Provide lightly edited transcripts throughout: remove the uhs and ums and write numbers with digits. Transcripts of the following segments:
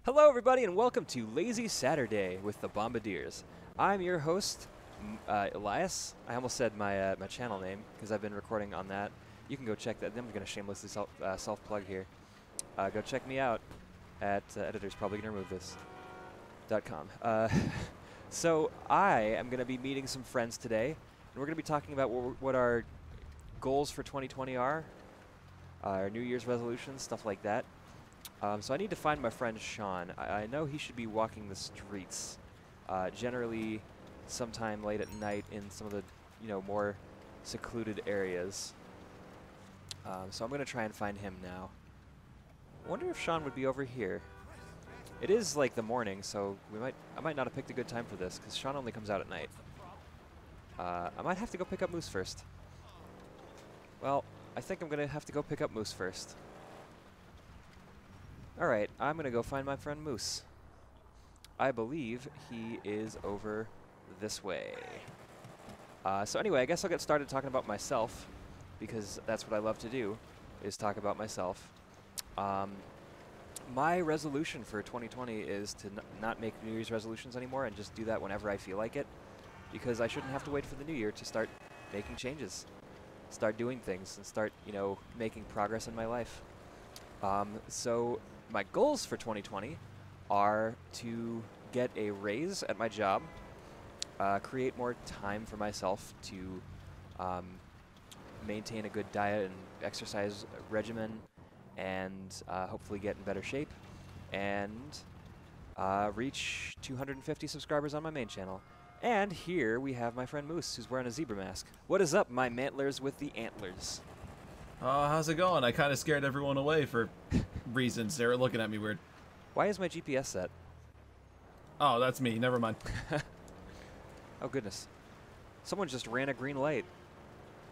Hello, everybody, and welcome to Lazy Saturday with the Bombadiers. I'm your host, Elias. I almost said my my channel name because I've been recording on that. You can go check that. I'm going to shamelessly self-plug here. Go check me out at editor's probably going to remove this .com. So I am going to be meeting some friends today, and we're going to be talking about what our goals for 2020 are, our New Year's resolutions, stuff like that. So I need to find my friend Sean. I know he should be walking the streets, generally sometime late at night in some of the, more secluded areas. So I'm going to try and find him now. I wonder if Sean would be over here. It is like the morning, so I might not have picked a good time for this, because Sean only comes out at night. I might have to go pick up Moose first. Well, I think I'm going to have to go pick up Moose first. Alright, I'm going to go find my friend Moose. I believe he is over this way. So anyway, I guess I'll get started talking about myself, because that's what I love to do, is talk about myself. My resolution for 2020 is to not make New Year's resolutions anymore and just do that whenever I feel like it, because I shouldn't have to wait for the new year to start making changes, start doing things, and start, making progress in my life. So my goals for 2020 are to get a raise at my job, create more time for myself to maintain a good diet and exercise regimen, and hopefully get in better shape, and reach 250 subscribers on my main channel. And here we have my friend Moose, who's wearing a zebra mask. What is up, my mantlers with the antlers? How's it going? I kind of scared everyone away for reasons. They were looking at me weird. Why is my GPS set? Oh, that's me. Never mind. Oh, goodness. Someone just ran a green light.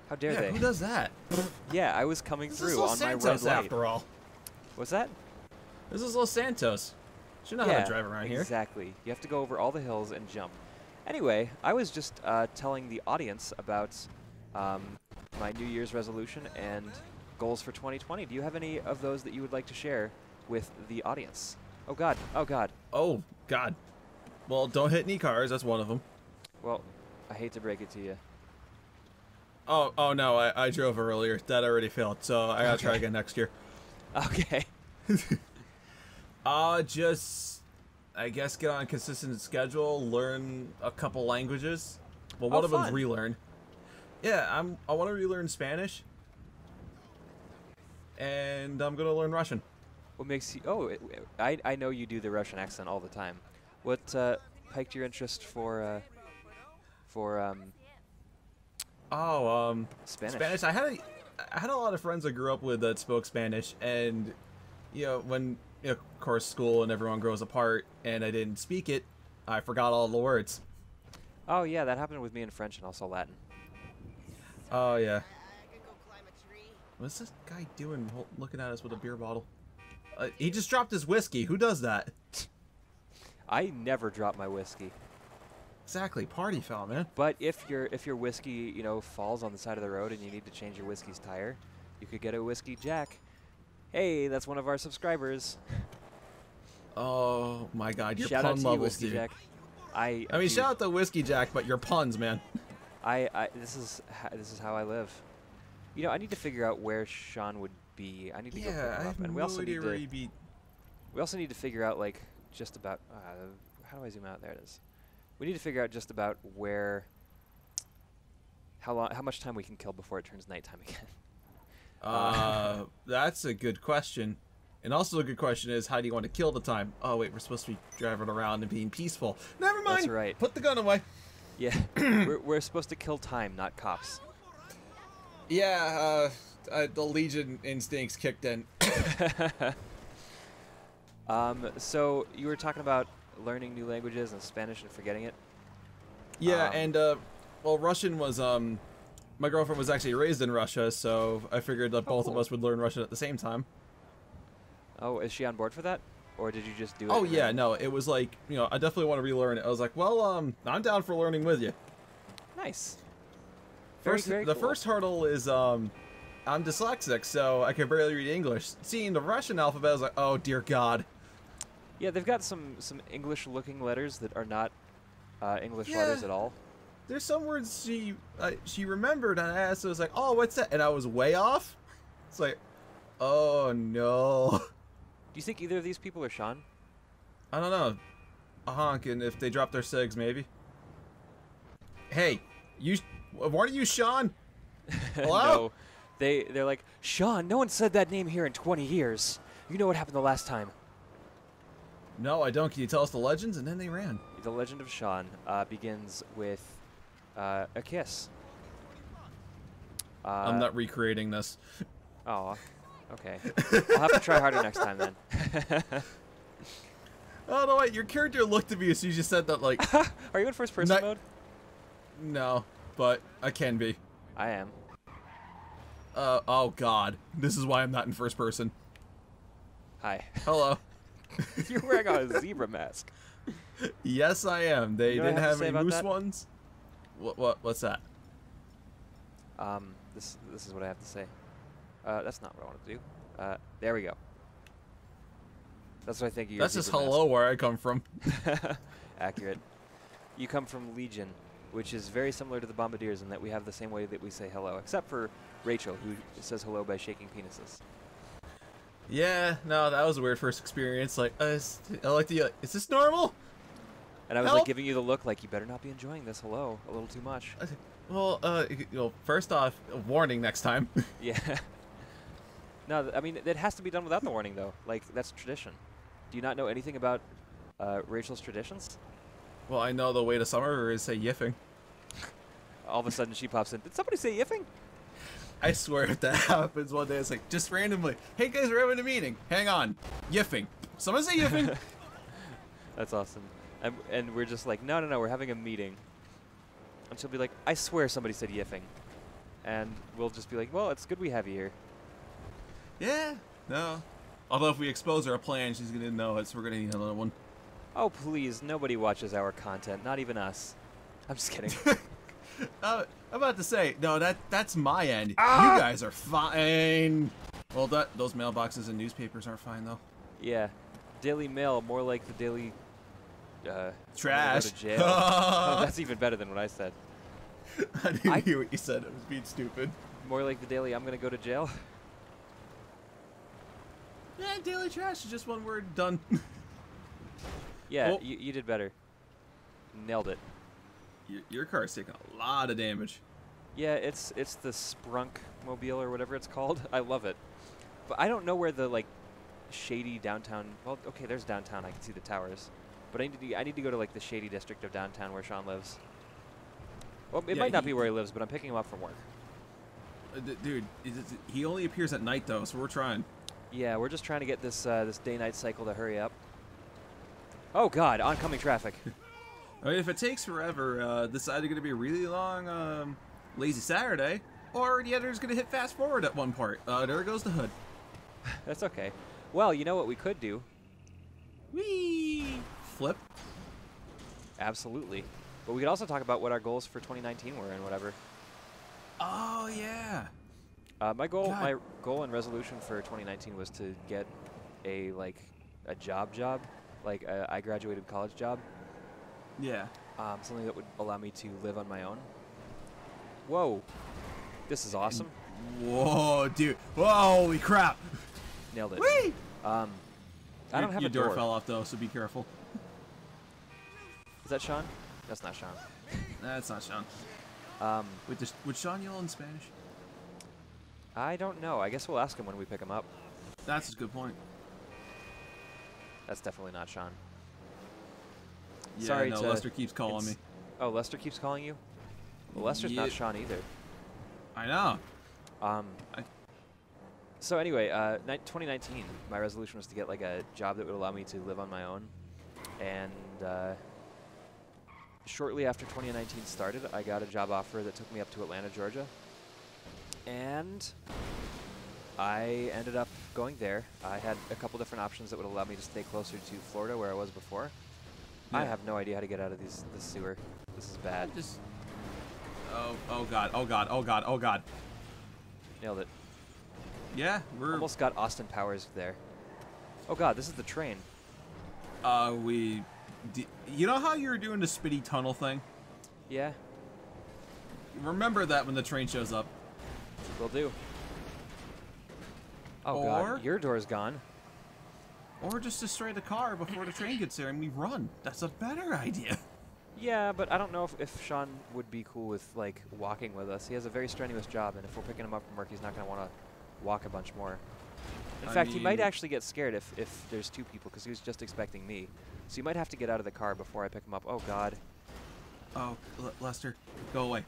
How dare they? Who does that? Yeah, I was coming through on Los my red Santos, light. after all. What's that? This is Los Santos. Should know how to drive around here. Exactly. You have to go over all the hills and jump. Anyway, I was just telling the audience about my New Year's resolution and goals for 2020. Do you have any of those that you would like to share with the audience? Oh, God. Oh, God. Oh, God. Well, don't hit any cars. That's one of them. Well, I hate to break it to you. Oh no, I drove earlier. That already failed, so I gotta try again next year. Okay. Just, I guess, get on a consistent schedule, learn a couple languages. Well, one of them's relearn. Yeah, I want to relearn Spanish, and I'm gonna learn Russian. What makes you? Oh, I know you do the Russian accent all the time. What piqued your interest for Spanish? Spanish. I had a lot of friends I grew up with that spoke Spanish, and when of course school and everyone grows apart, and I didn't speak it, I forgot all the words. Oh yeah, that happened with me in French and also Latin. Oh yeah. What's this guy doing, looking at us with a beer bottle? He just dropped his whiskey. Who does that? I never drop my whiskey. Exactly, party foul, man. But if your whiskey, falls on the side of the road and you need to change your whiskey's tire, you could get a whiskey jack. Hey, that's one of our subscribers. Oh my God, your shout pun out to levels, you, Whiskey dude. Jack. I mean, shout out to Whiskey Jack, but your puns, man. This is how I live. I need to figure out where Sean would be. I need to go pick him up, and we also need to figure out just about how do I zoom out? There it is. We need to figure out just about how much time we can kill before it turns nighttime again. That's a good question. And also a good question is, how do you want to kill the time? Oh wait, we're supposed to be driving around and being peaceful. Never mind. That's right. Put the gun away. Yeah, we're supposed to kill time, not cops. Yeah, the Legion instincts kicked in. So you were talking about learning new languages and Spanish and forgetting it? Yeah, and well, Russian was my girlfriend was actually raised in Russia, so I figured that both of us would learn Russian at the same time. Oh, is she on board for that? Or did you just do it? Oh yeah, no, it was like, I definitely want to relearn it. I was like, well, I'm down for learning with you. Nice. The cool. first hurdle is I'm dyslexic, so I can barely read English. Seeing the Russian alphabet, I was like, oh dear God. Yeah, they've got some English-looking letters that are not English Yeah. letters at all. There's some words she remembered, and I asked, I was like, oh, what's that? And I was way off. It's like, oh no. Do you think either of these people are Sean? I don't know. A honk, and if they drop their cigs, maybe. Hey, weren't you Sean? Hello? No. They're like, Sean, no one said that name here in 20 years. You know what happened the last time. No, I don't. Can you tell us the legends? And then they ran. The legend of Sean begins with a kiss. I'm not recreating this. Oh, okay. I'll have to try harder next time then. Oh, no, wait. Your character looked at me as you just said that, like... Are you in first person mode? No, but I can be. I am. Oh, God. This is why I'm not in first person. Hi. Hello. You're wearing a zebra mask. Yes, I am. They You know what I didn't have to have say any about moose that? ones. What's that? This is what I have to say. That's not what I want to do. There we go. That's what I think of your That's just zebra hello where I come from. mask. Accurate. You come from Legion, which is very similar to the Bombadiers in that we have the same way that we say hello, except for Rachel, who says hello by shaking penises. Yeah, no, that was a weird first experience. Like, I like the. Is this normal? And I was Help. like giving you the look like you better not be enjoying this hello a little too much. Well, first off, a warning next time. Yeah. No, I mean, it has to be done without the warning, though. Like, that's tradition. Do you not know anything about Rachel's traditions? Well, I know the way to summer is say yiffing. All of a sudden, she pops in. Did somebody say yiffing? I swear if that happens one day, it's like, just randomly, hey guys, we're having a meeting. Hang on. Yiffing. Someone say yiffing. That's awesome. And we're just like, no, we're having a meeting. And she'll be like, I swear somebody said yiffing. And we'll just be like, well, it's good we have you here. Yeah, no. Although if we expose our plan, she's going to know it, so we're going to need another one. Oh, please, nobody watches our content, not even us. I'm just kidding. I'm about to say, no, that's my end. Ah! You guys are fine. Well, those mailboxes and newspapers aren't fine, though. Yeah. Daily Mail, more like the Daily... Trash. Go to jail. Oh, that's even better than what I said. I didn't hear what you said. It was being stupid. More like the Daily I'm gonna go to jail. Yeah, daily trash is just one word. Done. Yeah, Well- you did better. Nailed it. Your car's taking a lot of damage. Yeah, it's the Sprunk Mobile or whatever it's called. I love it. But I don't know where the, like, shady downtown... Well, okay, there's downtown. I can see the towers. But I need to go to, like, the shady district of downtown where Sean lives. Well, it Yeah, might not be where he lives, but I'm picking him up from work. Dude, he only appears at night, though, so we're trying. Yeah, we're just trying to get this this day-night cycle to hurry up. Oh, God, oncoming traffic. I mean, if it takes forever, this is either going to be a really long, lazy Saturday, or the editor's going to hit fast forward at one part. There goes the hood. That's okay. Well, you know what we could do? Whee! Flip. Absolutely. But we could also talk about what our goals for 2019 were and whatever. Oh, yeah. My goal God. and resolution for 2019 was to get a job, like I graduated college job. Yeah. Something that would allow me to live on my own. Whoa, this is awesome. Whoa, dude. Whoa, holy crap. Nailed it. Whee! I don't have your a door. fell off, though, so be careful. Is that Sean? That's not Sean. That's not Sean. Would Sean yell in Spanish? I don't know. I guess we'll ask him when we pick him up. That's a good point. That's definitely not Sean. Yeah, Sorry no, to Lester keeps calling me. Oh, Lester keeps calling you? Well, Lester's not Sean either. I know. So anyway, 2019, my resolution was to get like a job that would allow me to live on my own. And shortly after 2019 started, I got a job offer that took me up to Atlanta, Georgia. And I ended up going there. I had a couple different options that would allow me to stay closer to Florida, where I was before. Yeah. I have no idea how to get out of this sewer. This is bad. Oh god, oh god, oh god, oh god. Nailed it. Yeah, we're Almost got Austin Powers there. Oh god, this is the train. You know how you were doing the spitty tunnel thing? Yeah, Remember that when the train shows up. will do. Oh Or- god, your door's gone. Or just destroy the car before the train gets there and we run. That's a better idea. Yeah, but I don't know if Sean would be cool with, like, walking with us. He has a very strenuous job, and if we're picking him up from work, he's not going to want to walk a bunch more. In fact, he might actually get scared if there's two people, because he was just expecting me. So you might have to get out of the car before I pick him up. Oh, God. Oh, Lester, go away.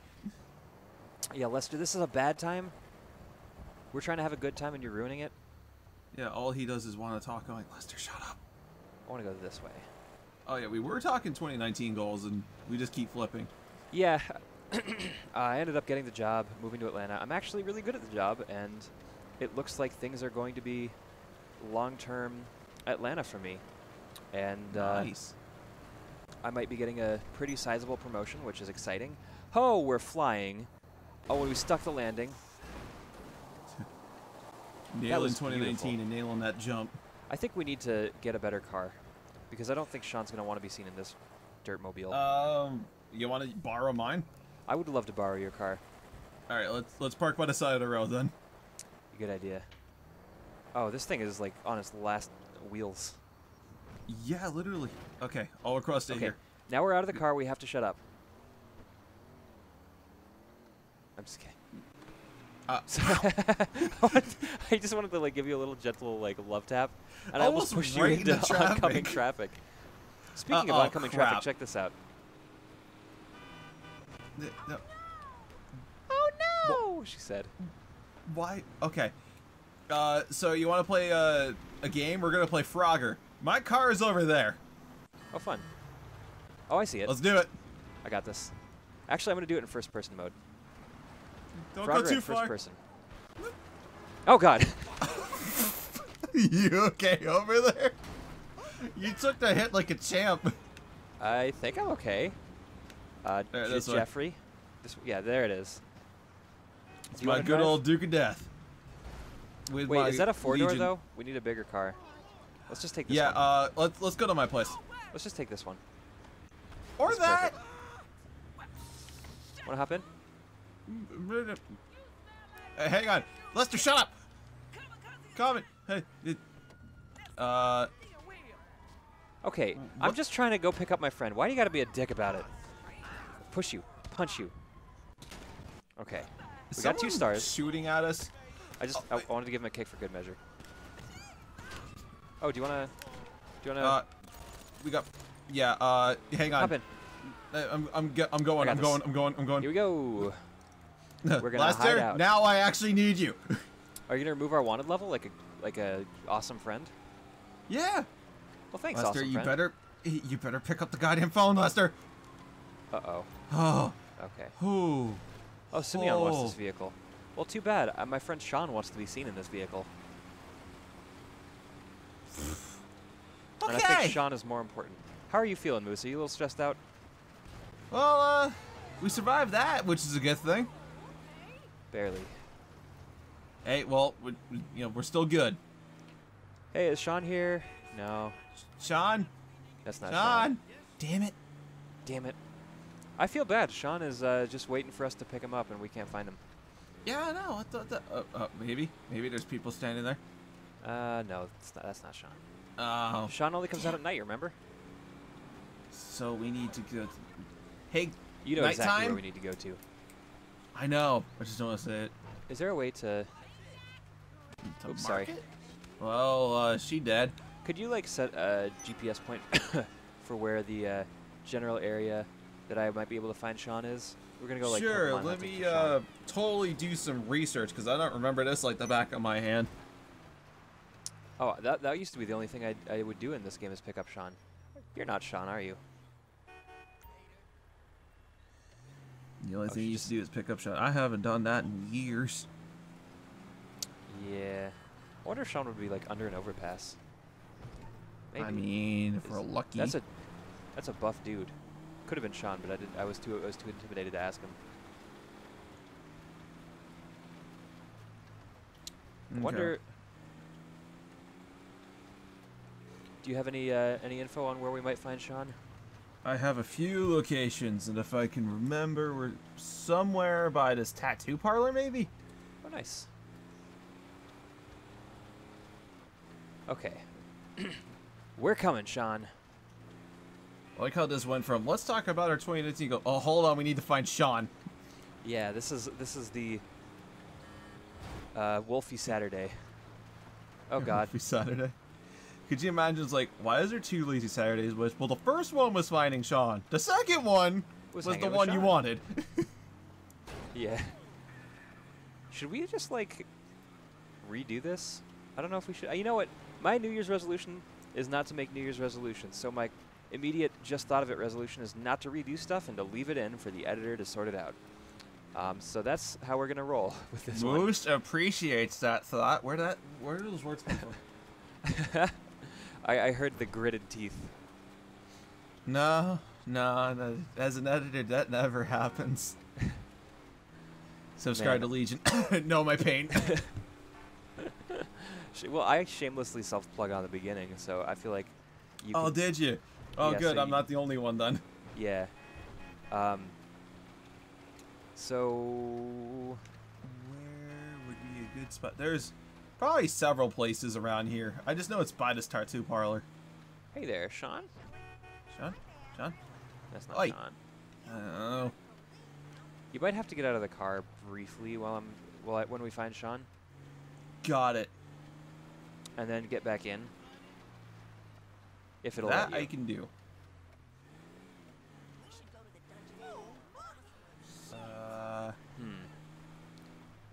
Yeah, Lester, this is a bad time. We're trying to have a good time, and you're ruining it. Yeah, all he does is want to talk. I'm like, Lester, shut up. I want to go this way. Oh, yeah, we were talking 2019 goals, and we just keep flipping. Yeah, I ended up getting the job, moving to Atlanta. I'm actually really good at the job, and it looks like things are going to be long-term Atlanta for me. And Nice. I might be getting a pretty sizable promotion, which is exciting. Oh, we're flying. Oh, we stuck the landing. Nailing was 2019 beautiful. and nailing that jump. I think we need to get a better car, because I don't think Sean's going to want to be seen in this dirt mobile. You want to borrow mine? I would love to borrow your car. All right, let's park by the side of the road then. Good idea. Oh, this thing is like on its last wheels. Yeah, literally. Okay, all across Okay, here. now we're out of the car. We have to shut up. I'm just kidding. I just wanted to like give you a little gentle like love tap, and I almost pushed you right into into traffic. oncoming traffic. Speaking of Oh, oncoming traffic, crap. check this out. No, Oh no! She said. why? Okay. So you want to play a game? We're gonna play Frogger. My car is over there. Oh, fun. Oh, I see it. Let's do it. I got this. Actually, I'm gonna do it in first-person mode. Don't Frogger go too in far. first person. Oh God. You okay over there? You took the hit like a champ. I think I'm okay. There, this way. Jeffrey. Yeah, there it is. It's Do you my wanna good drive? old Duke of Death. With Wait, my is that a four-door Legion. though? We need a bigger car. Let's just take this Yeah. one. Let's go to my place. Let's just take this one. Or That's that. Wanna hop in? Hang on, Lester, shut up. Come in. Hey. Okay, I'm What? just trying to go pick up my friend. Why do you gotta be a dick about it? Push you. Punch you. Okay. We got 2 someone stars. shooting at us. I wanted to give him a kick for good measure. Oh, do you wanna We got. Yeah. Hang on. hop in? I'm going. I I'm got going. I'm going. Here we go. We're gonna hide Lester, out. now I actually need you. Are you gonna remove our wanted level like a awesome friend? Yeah. Well, thanks, Lester, awesome you friend. better pick up the goddamn phone, Lester. Uh-oh. Oh. Okay. Ooh. Oh, Simeon wants this Oh. vehicle. Well, too bad. My friend Sean wants to be seen in this vehicle. And I think Okay. Sean is more important. How are you feeling, Moose? Are you a little stressed out? Well, we survived that, which is a good thing. Barely. Hey, well, we're still good. Hey, is Sean here? No, Sean. that's not Sean. Damn it. Damn it. I feel bad. Sean is just waiting for us to pick him up, and we can't find him. Yeah, I know. I thought maybe there's people standing there. No, that's not Sean. Oh. Sean only comes out at night, remember? So we need to go. Hey, You know exactly nighttime? where we need to go to. I know. I just don't want to say it. Is there a way to... To Oops, sorry. mark it? Well, she dead. Could you, like, set a GPS point for where the general area that I might be able to find Sean is? We're going to go, like, Sure, Pokemon let hunting me for Sean. totally do some research because I don't remember this like the back of my hand. Oh, that used to be the only thing I would do in this game is pick up Sean. You're not Sean, are you? The only Oh, thing she you used to do is pick up shot. I haven't done that in years. Yeah. I wonder if Sean would be, like, under an overpass. Maybe. I mean, if we're lucky. That's a buff dude. Could have been Sean, but I was too intimidated to ask him. I Okay. wonder. Do you have any info on where we might find Sean? I have a few locations, and if I can remember, we're somewhere by this tattoo parlor, maybe? Oh, nice. Okay. We're coming, Sean. I like how this went from, let's talk about our 2019, go, oh, hold on, we need to find Sean. Yeah, this is the Wolfy Saturday. Oh, God. Wolfy Saturday. Could you imagine, it's like, why is there 2 Lazy Saturdays? Well, the first one was finding Sean. The second one was the one you wanted. Yeah. Should we just, like, redo this? I don't know if we should. You know what? My New Year's resolution is not to make New Year's resolutions. So my immediate just thought of it resolution is not to redo stuff and to leave it in for the editor to sort it out. So that's how we're going to roll with this one. Moose appreciates that thought. Where do those words come from? I heard the gritted teeth. No, as an editor, that never happens. Subscribe to Legion. Know my pain. Well, I shamelessly self-plug on the beginning, so I feel like you Oh, did you? Oh, yeah, good. so I'm not the only one then. Yeah. So... Where would be a good spot? There's probably several places around here. I just know it's by this tattoo parlor. Hey there, Sean? Sean? That's not Oi. Sean. Oh. You might have to get out of the car briefly when we find Sean, Got it. and then get back in. If it'll That let you. I can do.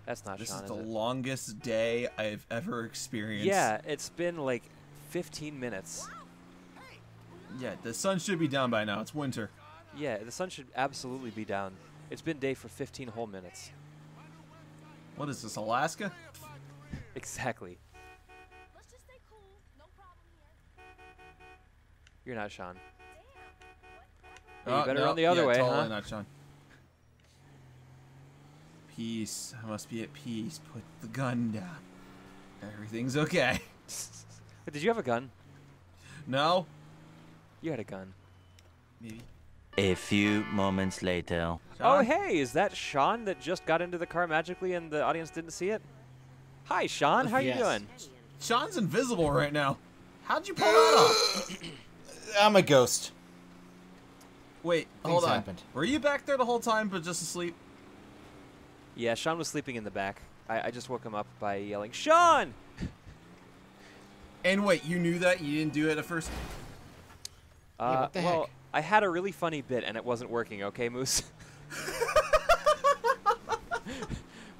That's not This Sean, is the is it? longest day I've ever experienced. Yeah, it's been like 15 minutes. Yeah, the sun should be down by now. It's winter. Yeah, the sun should absolutely be down. It's been day for 15 whole minutes. What is this, Alaska? Exactly. Let's just stay cool. No problem here. You're not Sean. Damn. Yeah, you better run the other way, totally huh? not Sean. Peace. I must be at peace. Put the gun down. Everything's okay. Did you have a gun? No? You had a gun. Maybe. A few moments later. Oh, Sean? hey, is that Sean that just got into the car magically and the audience didn't see it? Hi, Sean. How you Yes. doing? Sean's invisible right now. How'd you pull that off? I'm a ghost. Wait, Things hold on. happened. Were you back there the whole time but just asleep? Yeah, Sean was sleeping in the back. I just woke him up by yelling, Sean! And wait, you knew that? You didn't do it at first? what the well, heck? I had a really funny bit and it wasn't working, okay, Moose?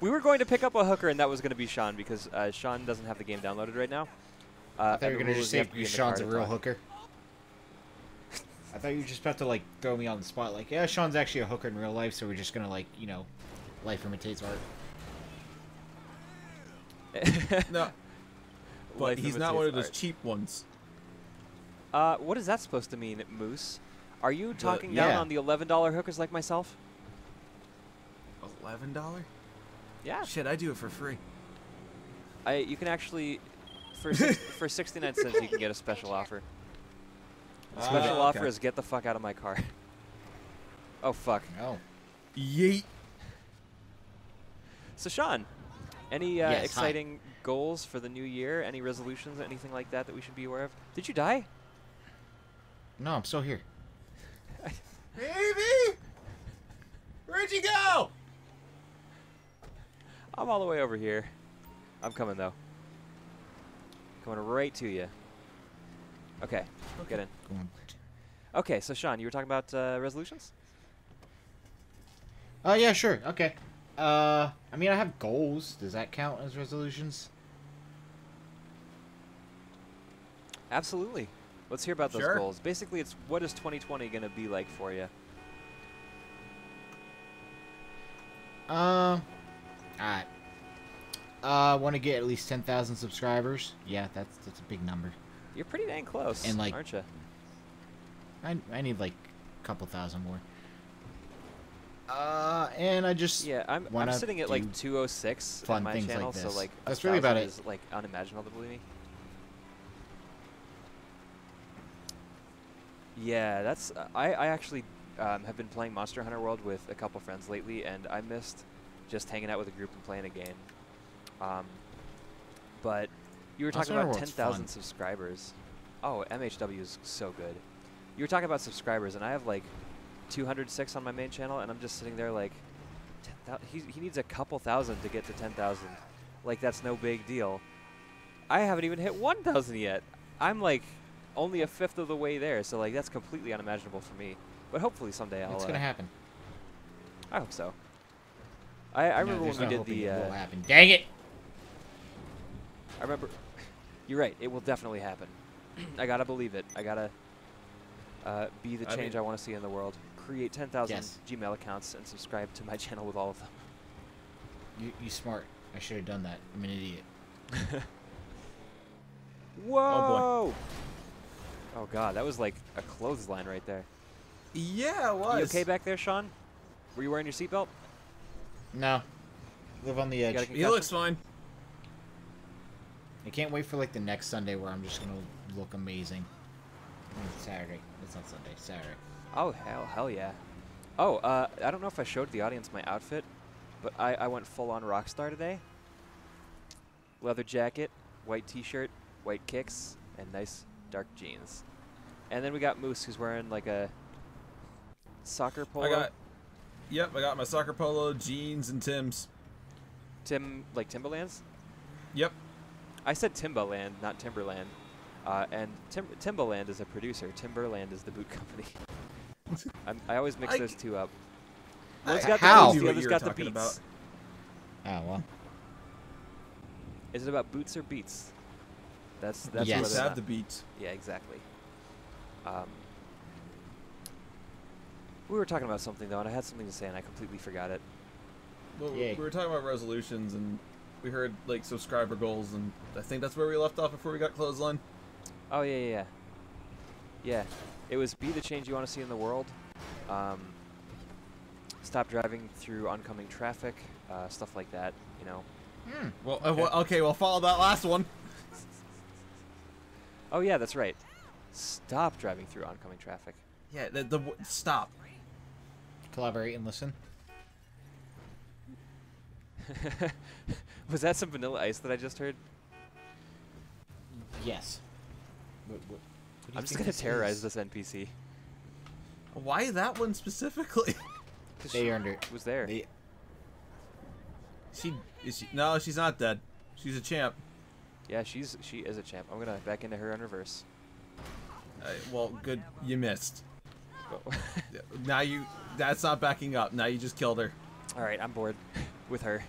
We were going to pick up a hooker and that was going to be Sean because Sean doesn't have the game downloaded right now. I thought and you were the gonna rule just is say have to be in the Sean's car a to real talk. hooker. I thought you were just about to like throw me on the spot, like, yeah, Sean's actually a hooker in real life, so we're just gonna like, you know, life imitates art. No. But Life he's not one of imitates those cheap ones. art. What is that supposed to mean, Moose? Are you talking down yeah. on the $11 hookers like myself? $11? Yeah. Shit, I do it for free. You can actually, for 69 cents, you can get a special offer. The special offer okay. is get the fuck out of my car. Oh, fuck. Oh. Yeet. So, Sean, any Yes, hi. exciting goals for the new year? Any resolutions, anything like that that we should be aware of? Did you die? No, I'm still here. Baby! Where'd you go? I'm all the way over here. I'm coming, though. Coming right to you. Okay, get in. Go on. Okay, so, Sean, you were talking about resolutions? Oh yeah, sure. Okay. I mean, I have goals. Does that count as resolutions? Absolutely. Let's hear about those Sure. goals. Basically, it's what is 2020 going to be like for you? Alright. Want to get at least 10,000 subscribers. Yeah, that's a big number. You're pretty dang close, And, like, aren't you? I need like a couple thousand more. And I just Yeah, I'm wanna sitting at like do 206 fun on my things like channel, so this. like That's really about 1,000 it. is like unimaginable to me. Yeah, that's I actually have been playing Monster Hunter World with a couple friends lately, and I missed just hanging out with a group and playing a game. But you were talking Monster Hunter about World's 10,000 fun. subscribers. Oh, MHW is so good. You were talking about subscribers, and I have like 206 on my main channel, and I'm just sitting there like, 10,000. He needs a couple thousand to get to 10,000. Like that's no big deal. I haven't even hit 1,000 yet. I'm like only a fifth of the way there, so like that's completely unimaginable for me. But hopefully someday I'll. It's gonna happen. I hope so. I remember when there's we no did hoping the. it will happen. Dang it! I remember. You're right. It will definitely happen. I gotta believe it. I gotta be the change I want to see in the world. Create 10,000 Yes. Gmail accounts and subscribe to my channel with all of them. You smart. I should have done that. I'm an idiot. Whoa! Oh god, that was like a clothesline right there. Yeah, it was. You okay back there, Sean? Were you wearing your seatbelt? No. Live on the got edge. a He concussion? looks fine. I can't wait for like the next Sunday where I'm just gonna look amazing. Saturday. It's not Sunday. Saturday. Oh hell yeah! Oh, I don't know if I showed the audience my outfit, but I went full on rock star today. Leather jacket, white T-shirt, white kicks, and nice dark jeans. And then we got Moose, who's wearing like a soccer polo. I got my soccer polo, jeans, and Tim's. Like Timberlands. Yep. I said Timbaland, not Timberland. And Timbaland is a producer. Timberland is the boot company. I always mix those two up. One's got How? the beats, the What other's you got were the talking beats. about. Oh well. Is it about boots or beats? That's Yes. whether Beats or have not- the beats. Yeah, exactly. We were talking about something though, and I had something to say, and I completely forgot it. Well, Yay. we were talking about resolutions, and we heard like subscriber goals, and I think that's where we left off before we got clothesline. Oh yeah. It was be the change you want to see in the world. Stop driving through oncoming traffic, stuff like that. You know. Well, okay, we'll follow that last one. Oh yeah, that's right. Stop driving through oncoming traffic. Yeah, stop. Collaborate and listen. Was that some Vanilla Ice that I just heard? Yes. What do you I'm just think gonna this terrorize is? this NPC. Why that one specifically? 'Cause They she earned it. was there. No, she's not dead. She's a champ. Yeah, she is a champ. I'm gonna back into her in reverse. Well, good. You missed. But Now that's not backing up. Now you just killed her. all right, I'm bored with her.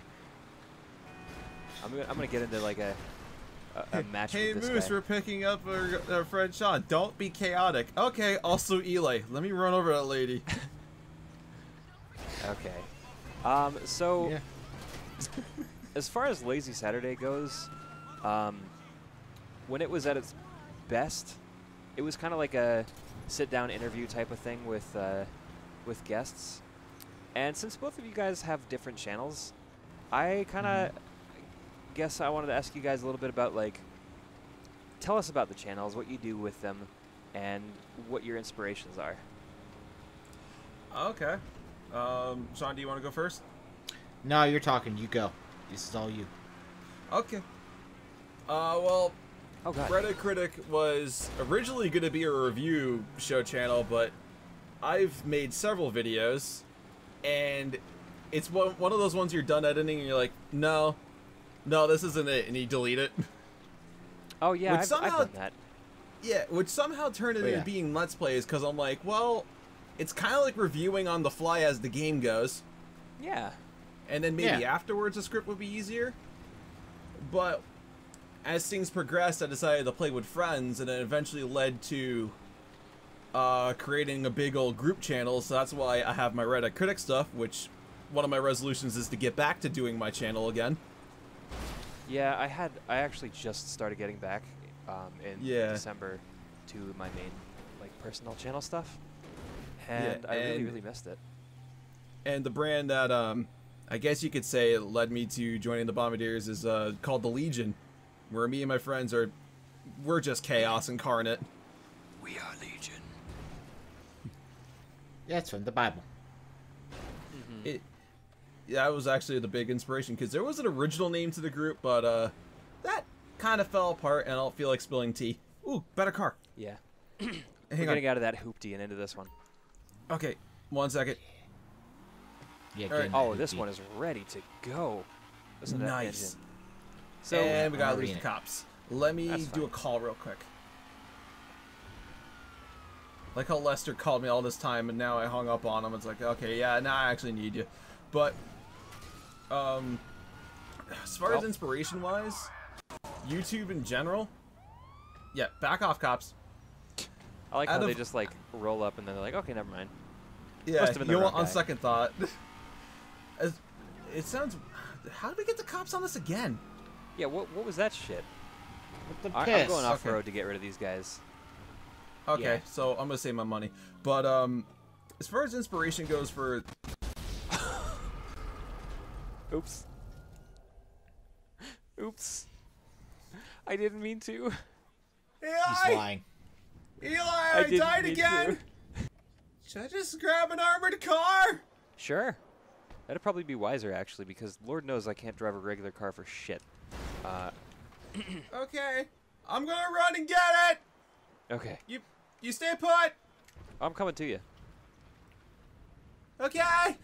I'm gonna get into like a match Hey, with this Moose, guy. we're picking up our friend Sean. Don't be chaotic. Okay, also Eli. Let me run over that lady. Okay. So Yeah. as far as Lazy Saturday goes, when it was at its best, it was kind of like a sit-down interview type of thing with guests. And since both of you guys have different channels, I kind of guess I wanted to ask you guys a little bit about like, tell us about the channels, what you do with them, and what your inspirations are. Okay. Sean, do you want to go first? No, you're talking. You go. This is all you. Okay. Well, Oh god. Reddit Critic was originally going to be a review show channel, but I've made several videos, and it's one of those ones you're done editing and you're like, no, this isn't it, and you delete it. Oh yeah, Which I've somehow- done that. Yeah, which somehow turned it Oh, into yeah. being Let's Plays, because I'm like, well, it's kind of like reviewing on the fly as the game goes, Yeah. and then maybe Yeah. afterwards the script would be easier. But as things progressed, I decided to play with friends, and it eventually led to creating a big old group channel, so that's why I have my Reddit Critic stuff, which one of my resolutions is to get back to doing my channel again. Yeah, I actually just started getting back in Yeah. December to my main like personal channel stuff, and Yeah, I really and- really missed it. And the brand that I guess you could say led me to joining the Bombadiers is called the Legion, where me and my friends we're just chaos incarnate. We are Legion. Yeah, it's from the Bible. That was actually the big inspiration, because there was an original name to the group, but that kind of fell apart, and I don't feel like spilling tea. Ooh, better car. Yeah. Hang We're on. getting out of that hoopty and into this one. Okay, 1 second. Yeah. All right. Oh, this one is ready to go. Listen to that Nice. engine. So, And we gotta I'm lose the reading it. cops. Let me That's do a fine. call real quick. Like how Lester called me all this time, and now I hung up on him. It's like, okay, yeah, now I actually need you. But, as far as Well. inspiration-wise, YouTube in general, yeah, back off, cops. I like out how they of- just like roll up and then they're like, okay, never mind. Yeah, Must have been the you know wrong what, on guy. second thought. It sounds... How did we get the cops on this again? Yeah, what was that shit? With the I'm piss. going off Okay. road to get rid of these guys. Okay, Yeah. so I'm gonna save my money. But, as far as inspiration goes for... Oops. Oops. I didn't mean to. He's lying. Eli, I didn't died mean again! Should I just grab an armored car? Sure. That'd probably be wiser, actually, because Lord knows I can't drive a regular car for shit. Okay. I'm gonna run and get it! Okay. You stay put! I'm coming to you. Okay!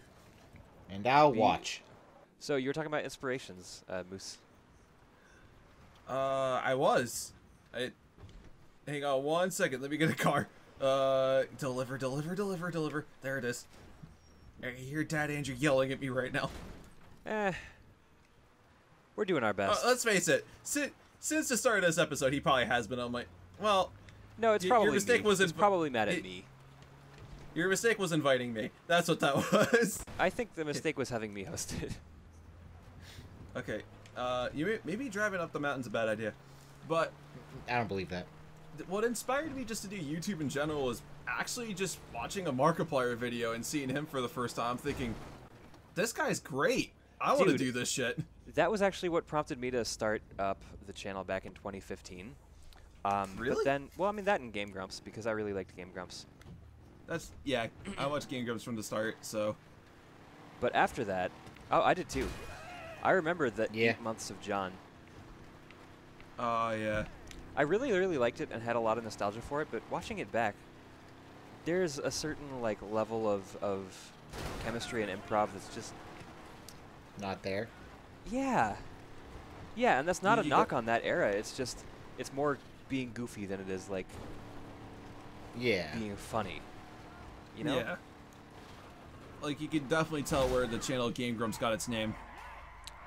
And I'll watch. So you were talking about inspirations, Moose. I was. Hang on 1 second, let me get a car. Deliver. There it is. I hear Dad Andrew yelling at me right now. We're doing our best. Let's face it, since the start of this episode, he probably has been on my... Well, No, it's your probably mistake me. was It's inv- probably mad at it- me. your mistake was inviting me. That's what that was. I think the mistake was having me hosted. Okay, maybe driving up the mountain's a bad idea. But I don't believe that. what inspired me just to do YouTube in general is actually just watching a Markiplier video and seeing him for the first time, thinking, this guy's great. I want to Dude. do this shit. That was actually what prompted me to start up the channel back in 2015. Really? But then, well, I mean that and Game Grumps, because I really liked Game Grumps. Yeah, I watched Game Grumps from the start, so... But after that, oh, I did too. I remember the Yeah. 8 months of John. Oh, yeah. I really, really liked it and had a lot of nostalgia for it, but watching it back, there's a certain like level of chemistry and improv that's just, Not there. yeah. Yeah, and that's not a You knock got- on that era. It's just, it's more being goofy than it is like Yeah. being funny. You know? Yeah. Like, you could definitely tell where the channel Game Grumps got its name.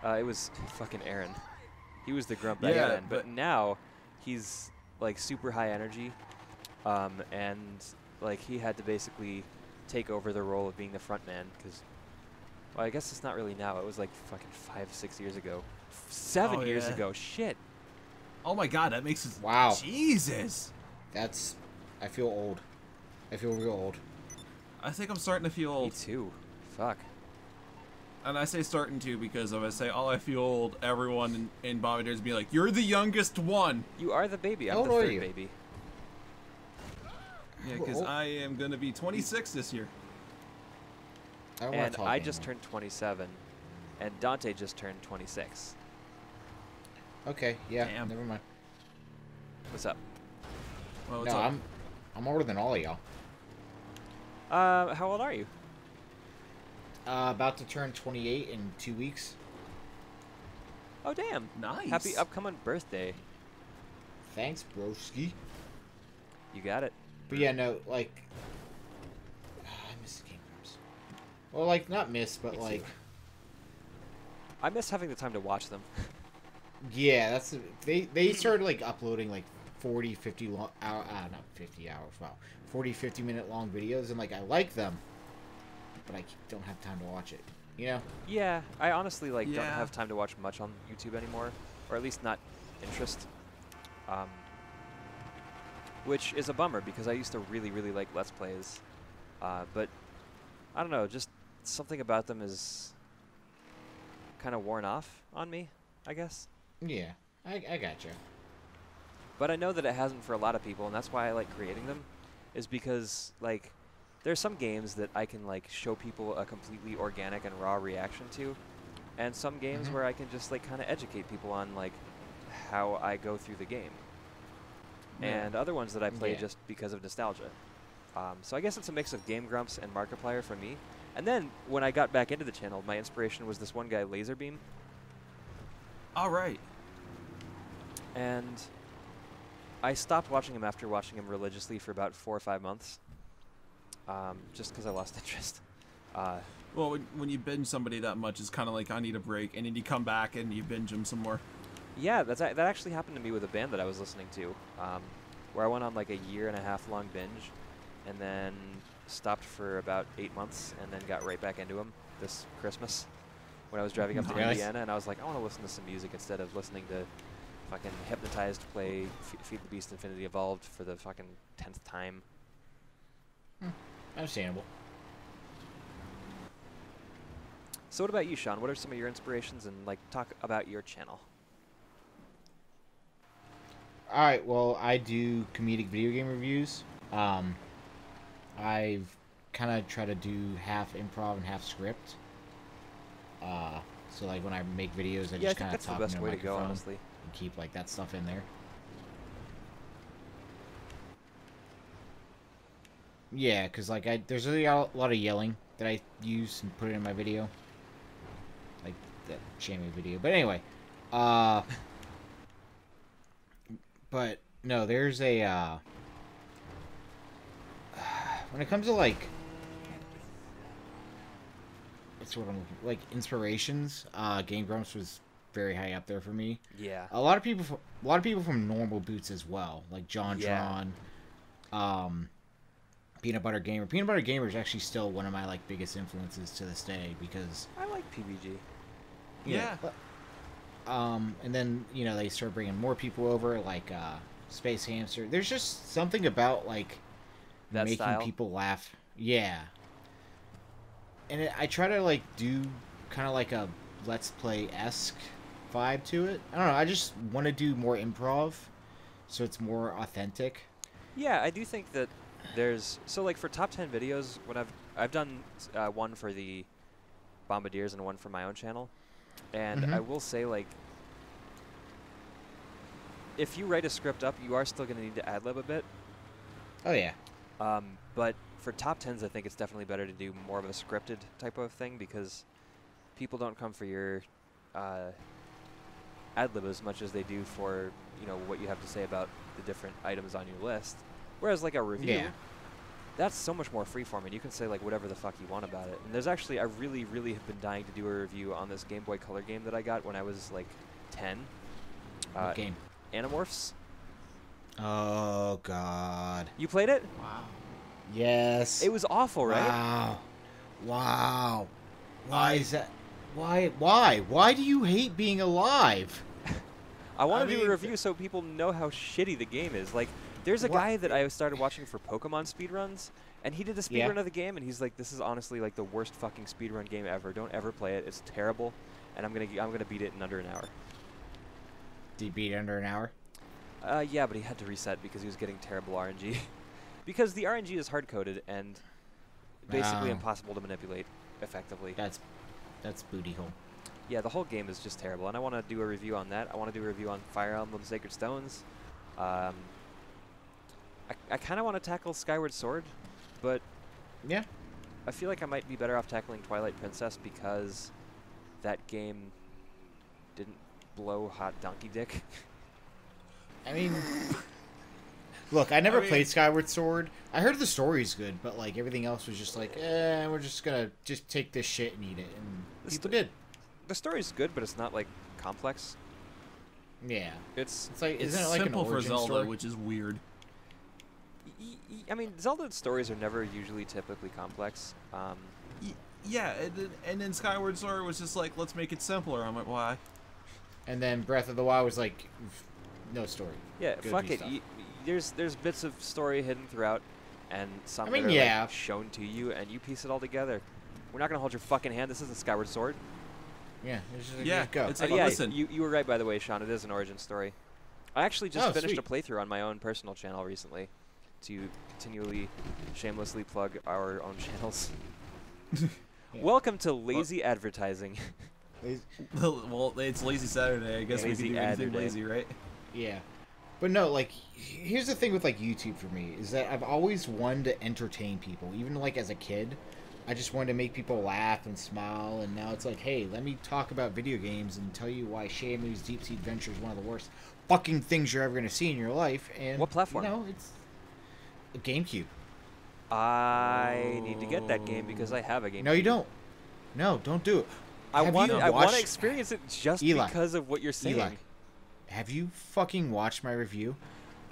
It was fucking Aaron. He was the grump Yeah, back then, but but- now he's like super high energy, and like he had to basically take over the role of being the front man because, well, I guess it's not really now. It was like fucking 5-6 years ago, 7 Oh, years yeah. ago. Shit. Oh my god, that makes it... Wow. Jesus! That's... I feel old. I feel real old. I think I'm starting to feel Me old. too. Fuck. And I say starting to because if I say, oh, I feel old, everyone in Bombadiers be like, you're the youngest one! You are the baby. I'm How the old are third you? baby. Yeah, because Well, I am going to be 26 this year. I don't want And to talk I just anymore. turned 27, and Dante just turned 26. Okay, yeah, Damn. never mind. What's up? Well, No, I'm older than all of y'all. How old are you? About to turn 28 in 2 weeks. Oh, damn. Nice. Happy upcoming birthday. Thanks, broski. You got it. But yeah, no, like... I miss the Game Grumps. Well, like, not miss, but Me like... too. I miss having the time to watch them. Yeah, that's... They started, like, uploading, like, 40, 50 long... not 50 hours, wow. 40, 50 minute long videos, and, like, I like them. But I don't have time to watch it. You know? Yeah, I honestly like don't Yeah. have time to watch much on YouTube anymore, or at least not interest. Which is a bummer because I used to really, really like Let's Plays, but I don't know, just something about them is kind of worn off on me, I guess. Yeah, I gotcha. But I know that it hasn't for a lot of people, and that's why I like creating them, is because like there's some games that I can like show people a completely organic and raw reaction to, and some games where I can just like kind of educate people on like how I go through the game, and other ones that I play just because of nostalgia. So I guess it's a mix of Game Grumps and Markiplier for me. And then when I got back into the channel, my inspiration was this one guy, Laserbeam. All right. And I stopped watching him after watching him religiously for about 4 or 5 months, just because I lost interest. Well, when you binge somebody that much, it's kind of like I need a break, and then you come back and you binge them some more. Yeah, that actually happened to me with a band that I was listening to, where I went on like a 1.5 year long binge, and then stopped for about 8 months, and then got right back into them this Christmas when I was driving up to Indiana, and I was like, I want to listen to some music instead of listening to fucking Hypnotized play Feed the Beast Infinity Evolved for the fucking 10th time. Understandable. So what about you, Sean? What are some of your inspirations, and like talk about your channel? All right, well, I do comedic video game reviews. I've kind of tried to do half improv and half script. So like when I make videos, I just kind of talk into a microphone honestly, and keep like that stuff in there. Yeah, because like there's really a lot of yelling that I use and put it in my video, like that shaming video. But anyway, but no, there's a when it comes to like what's what I'm looking like inspirations, Game Grumps was very high up there for me. Yeah. A lot of people from Normal Boots as well, like John Tron, Peanut Butter Gamer. Peanut Butter Gamer is actually still one of my like biggest influences to this day because I like PBG. Yeah. And then they start bringing more people over, like Space Hamster. There's just something about like that making style? people laugh. Yeah. And I try to like do kind of like a Let's Play-esque vibe to it. I don't know. I just want to do more improv, so it's more authentic. Yeah, I do think that there's like for top 10 videos, when I've done one for the Bombadiers and one for my own channel, and I will say like if you write a script up, you are still going to need to ad-lib a bit. Oh yeah. But for top 10s, I think it's definitely better to do more of a scripted type of thing because people don't come for your ad-lib as much as they do for what you have to say about the different items on your list. Whereas like a review, that's so much more freeform, and you can say like whatever the fuck you want about it. And there's actually, I really, really have been dying to do a review on this Game Boy Color game that I got when I was like 10. What game? Animorphs. Oh God. You played it? Wow. Yes. It was awful, right? Wow. Wow. Why is that? Why do you hate being alive? I want to do a review so people know how shitty the game is. Like, there's a guy that I started watching for Pokemon speedruns, and he did the speedrun of the game, and he's like, "This is honestly like the worst fucking speedrun game ever. Don't ever play it. It's terrible, and I'm gonna beat it in under an hour." Did you beat it under an hour? Yeah, but he had to reset because he was getting terrible RNG. Because the RNG is hard-coded and basically impossible to manipulate effectively. That's booty hole. Yeah, the whole game is just terrible, and I want to do a review on that. I want to do a review on Fire Emblem Sacred Stones. I kind of want to tackle Skyward Sword, but yeah, I feel like I might be better off tackling Twilight Princess because that game didn't blow hot donkey dick. I mean, look, I never played Skyward Sword. I heard the story's good, but like everything else was just like, we're just gonna take this shit and eat it, and people did. The story's good, but it's not like complex. Yeah, it's like isn't it like simple an origin for Zelda, story? which is weird. I mean, Zelda stories are never usually typically complex. Yeah, and then Skyward Sword was just like, let's make it simpler. I'm like, why? And then Breath of the Wild was like, no story. Yeah, fuck it. There's bits of story hidden throughout, and some that are like, shown to you, and you piece it all together. We're not gonna hold your fucking hand. This isn't Skyward Sword. Yeah, just go. It's like, yeah, listen. You were right, by the way, Sean. It is an origin story. I actually just finished a playthrough on my own personal channel recently to continually, shamelessly plug our own channels. Yeah. Welcome to lazy advertising. Well, it's Lazy Saturday. I guess we Lazy can do anything Saturday. lazy, right? Yeah. But no, like, here's the thing with, like, YouTube for me, is that I've always wanted to entertain people. Even, like, as a kid, I just wanted to make people laugh and smile, and now it's like, hey, let me talk about video games and tell you why Shamu's Deep Sea Adventure is one of the worst fucking things you're ever going to see in your life. And, What platform? You know, it's a GameCube. I need to get that game because I have a game. No, you don't. No, don't do it. I Have want you to watched- experience it just Eli. because of what you're saying. Eli, have you fucking watched my review?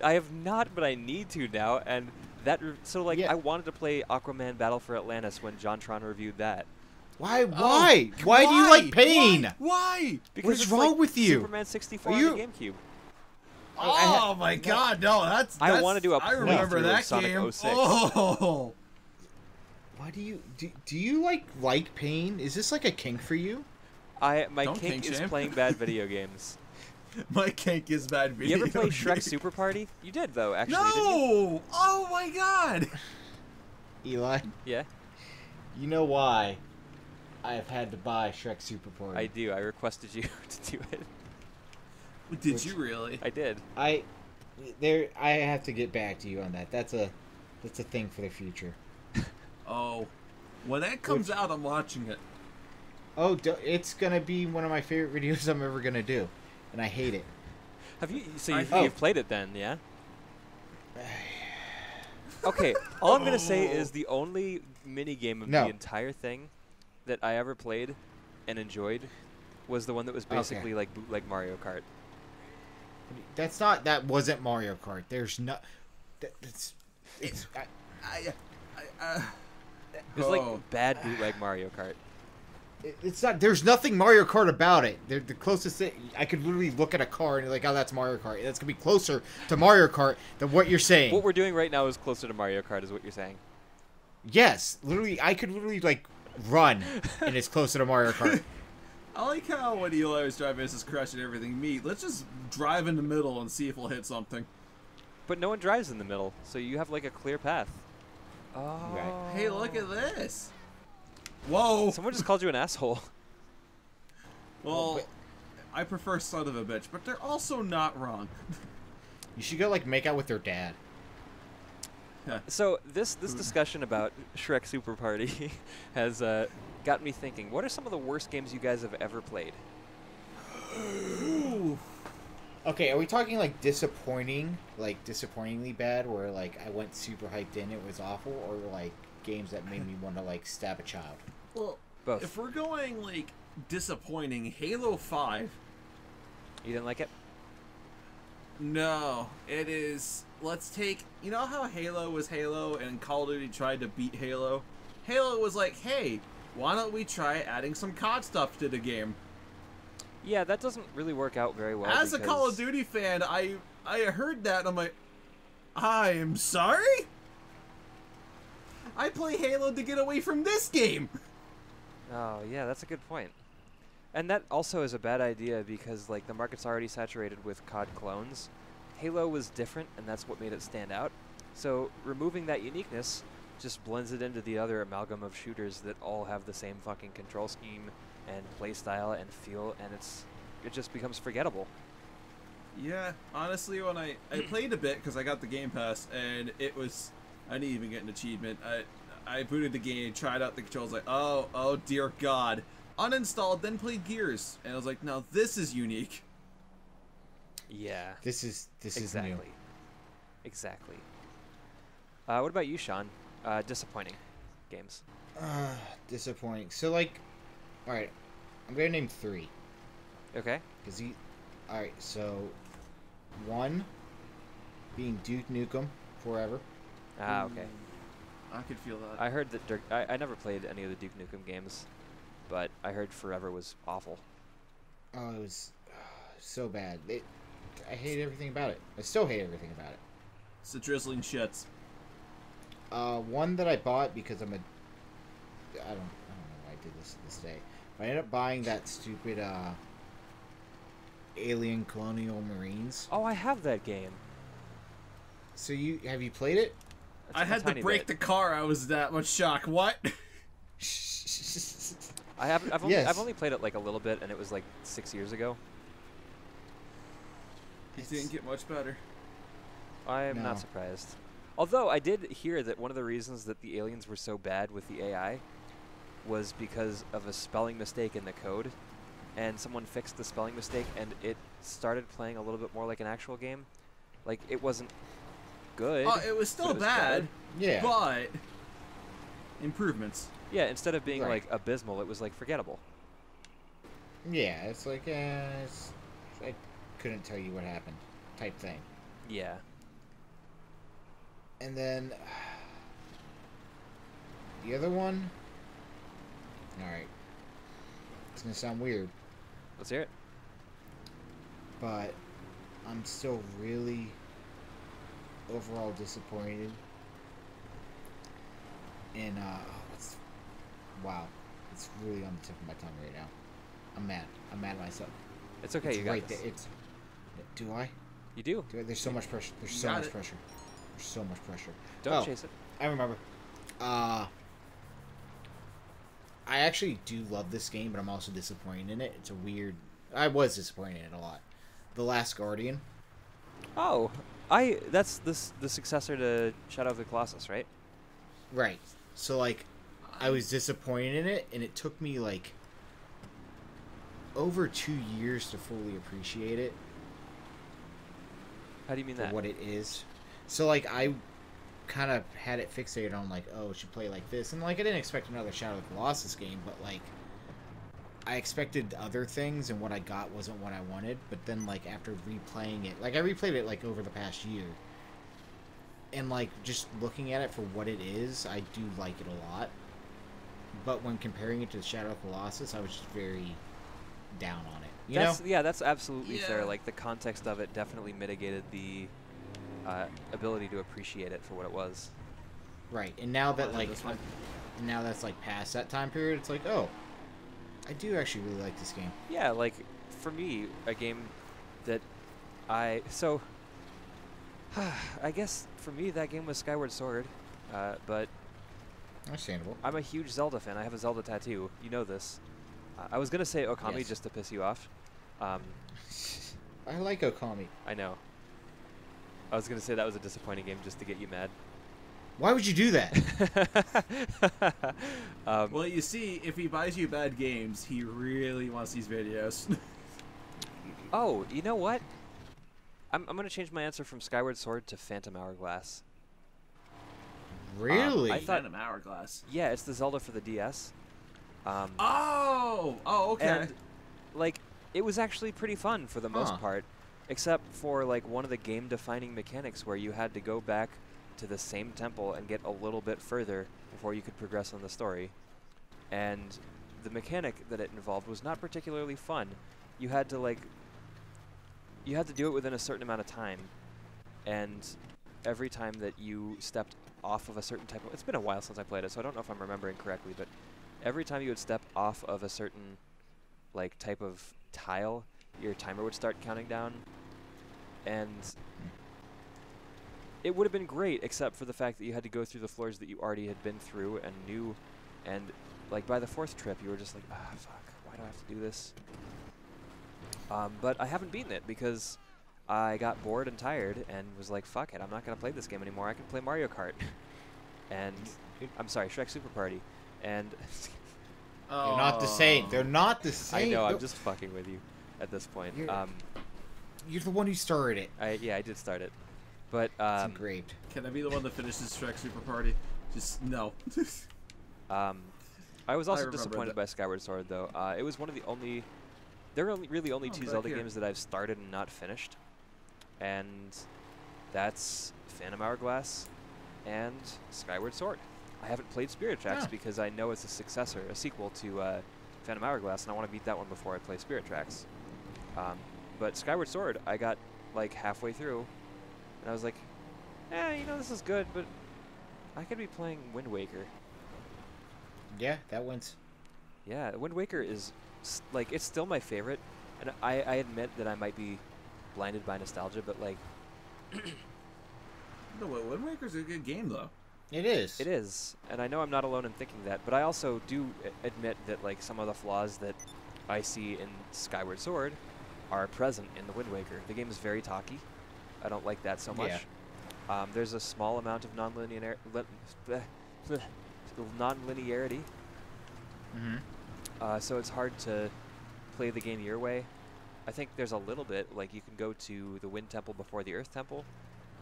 I have not, but I need to now. And that so like Yeah. I wanted to play Aquaman Battle for Atlantis when JonTron reviewed that. Why? Why? Why do you like pain? Why? Because What's it's wrong like with you? Superman 64 Are on you- the GameCube. Oh my God! No, that's. I wanna do a I remember playthrough of that Sonic game. 06. Oh. Why do you do you like pain? Is this like a kink for you? My Don't kink kink is shame. playing bad video games. My kink is bad You video. ever play Shrek games. Super Party? You did though, actually. Didn't you? No! Oh my God! Eli, Yeah, you know why I have had to buy Shrek Super Party. I do. I requested you to do it. Did you really? I did. I have to get back to you on that. That's a thing for the future. Oh, when that comes out, I'm watching it. Oh, it's gonna be one of my favorite videos I'm ever gonna do, and I hate it. Have you? So I- you've, Oh. you've played it then, yeah? Okay. All I'm gonna say is the only mini game of No. the entire thing that I ever played and enjoyed was the one that was Okay. basically like bootleg Mario Kart. That wasn't Mario Kart. There's no. It's. It was like bad bootleg Mario Kart. It's not. There's nothing Mario Kart about it. The closest thing I could literally look at a car and be like, oh, that's Mario Kart. That's gonna be closer to Mario Kart than what you're saying. What we're doing right now is closer to Mario Kart, is what you're saying. Yes, literally, I could literally like run, and it's closer to Mario Kart. I like how when Eli was driving, this is crushing everything. Me, let's just drive in the middle and see if we'll hit something. But no one drives in the middle, so you have like a clear path. Oh. Right. Hey, look at this. Whoa. Someone just called you an asshole. Well, I prefer son of a bitch, but they're also not wrong. You should go like make out with their dad. So this discussion about Shrek Super Party has got me thinking. What are some of the worst games you guys have ever played? Ooh. Okay, are we talking like disappointingly bad, where like I went super hyped in, it was awful, or like games that made me want to like stab a child? Well, Both. if we're going like disappointing, Halo 5. You didn't like it? No, it is. Let's take. You know how Halo was Halo and Call of Duty tried to beat Halo? Halo was like, hey, why don't we try adding some COD stuff to the game? Yeah, that doesn't really work out very well. As a Call of because- Duty fan, I heard that and I'm like, I'm sorry? I play Halo to get away from this game. Oh, yeah, that's a good point. And that also is a bad idea because like the market's already saturated with COD clones. Halo was different, and that's what made it stand out. So removing that uniqueness just blends it into the other amalgam of shooters that all have the same fucking control scheme and playstyle and feel, and it just becomes forgettable. Yeah, honestly, when I played a bit because I got the Game Pass, and it was, I didn't even get an achievement. I booted the game, tried out the controls, like, oh dear God. Uninstalled, then played Gears, and I was like, now this is unique. Yeah. This is Exactly. new. Exactly. What about you, Sean? Disappointing games. Disappointing. So like, all right, I'm gonna name 3. Okay. Cause all right. So, 1 being Duke Nukem Forever. Ah, okay. I could feel that. I heard that I never played any of the Duke Nukem games, but I heard Forever was awful. Oh, it was so bad. I hate everything about it. I still hate everything about it. It's the drizzling shits. One that I bought because I don't know why I did this day. But I ended up buying that stupid Alien Colonial Marines. Oh, I have that game. So have you played it? I had to break the car. I was that much shocked. What? I've only played it like a little bit, and it was like 6 years ago. It didn't get much better. I am not surprised. Although I did hear that one of the reasons that the aliens were so bad with the AI was because of a spelling mistake in the code, and someone fixed the spelling mistake, and it started playing a little bit more like an actual game. Like, it wasn't good. It was still it was bad. Yeah. But improvements. Yeah, instead of being like abysmal, it was like forgettable. Yeah, it's like I couldn't tell you what happened, type thing. Yeah. And then the other one. All right, it's gonna sound weird, Let's hear it. but I'm still really overall disappointed in wow, it's really on the tip of my tongue right now. I'm mad at myself. It's okay, It's you got right this. there. Do I? You do. There's so much pressure. There's so much pressure. There's so much pressure. Don't chase it. I remember. I actually do love this game, but I'm also disappointed in it. It's a weird. I was disappointed in it a lot. The Last Guardian. Oh, that's the successor to Shadow of the Colossus, right? Right. So like, I was disappointed in it, and it took me like over 2 years to fully appreciate it. How do you mean for that? what it is. So like, I kind of had it fixated on like, oh, it should play like this, and like I didn't expect another Shadow of the Colossus game, but like I expected other things, and what I got wasn't what I wanted. But then like after replaying it, like I replayed it like over the past year, and like just looking at it for what it is, I do like it a lot. But when comparing it to Shadow of the Colossus, I was just very down on it. You know? Yeah, that's absolutely fair. Like, the context of it definitely mitigated the ability to appreciate it for what it was. Right, and now that now that's like past that time period, it's like, oh, I do actually really like this game. Yeah, like, for me, a game that I guess for me that game was Skyward Sword, but Understandable. I'm a huge Zelda fan. I have a Zelda tattoo. You know this. I was gonna say Okami Yes. just to piss you off. I like Okami. I know. I was gonna say that was a disappointing game just to get you mad. Why would you do that? Well, you see, if he buys you bad games, he really wants these videos. Oh, you know what? I'm gonna change my answer from Skyward Sword to Phantom Hourglass. Really? I thought- Phantom Hourglass. Yeah, it's the Zelda for the DS. Oh, okay. And, like, it was actually pretty fun for the most part, except for, like, one of the game-defining mechanics where you had to go back to the same temple and get a little bit further before you could progress on the story. And the mechanic that it involved was not particularly fun. You had to, like, you had to do it within a certain amount of time, and every time that you stepped off of a certain type of... It's been a while since I played it, so I don't know if I'm remembering correctly, but every time you would step off of a certain, like, type of tile, your timer would start counting down, and it would have been great, except for the fact that you had to go through the floors that you already had been through and knew, and, like, by the fourth trip, you were just like, ah, fuck, why do I have to do this? But I haven't beaten it because I got bored and tired and was like, fuck it, I'm not going to play this game anymore. I can play Mario Kart. And, I'm sorry, Shrek Super Party. And They're not the same. They're not the same. I know, I'm just fucking with you at this point. You're the one who started it. Yeah, I did start it. But, It's engraved. Can I be the one that finishes Shrek Super Party? Just, no. I was also remember disappointed that. by Skyward Sword, though. It was one of the only... There are really only two back Zelda here. games that I've started and not finished. And that's Phantom Hourglass and Skyward Sword. I haven't played Spirit Tracks because I know it's a sequel to Phantom Hourglass, and I want to beat that one before I play Spirit Tracks. But Skyward Sword, I got like halfway through, and I was like, you know, this is good, but I could be playing Wind Waker. Yeah, that wins. Yeah, Wind Waker is, like, it's still my favorite, and I admit that I might be blinded by nostalgia, but, like, No, Wind Waker's a good game though. It is. It is, and I know I'm not alone in thinking that, but I also do admit that like some of the flaws that I see in Skyward Sword are present in the Wind Waker. The game is very talky. I don't like that so much. Yeah. There's a small amount of non-linearity, so it's hard to play the game your way. I think there's a little bit, like you can go to the Wind Temple before the Earth Temple,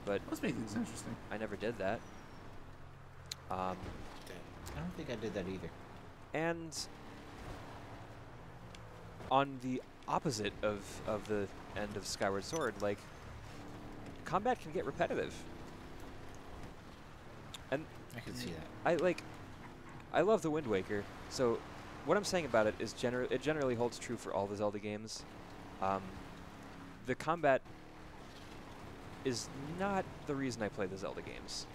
but Let's make things interesting. I never did that. I don't think I did that either. And on the opposite of the end of Skyward Sword, like, combat can get repetitive. And I can see that. I love the Wind Waker, so what I'm saying about it is it generally holds true for all the Zelda games. The combat is not the reason I play the Zelda games.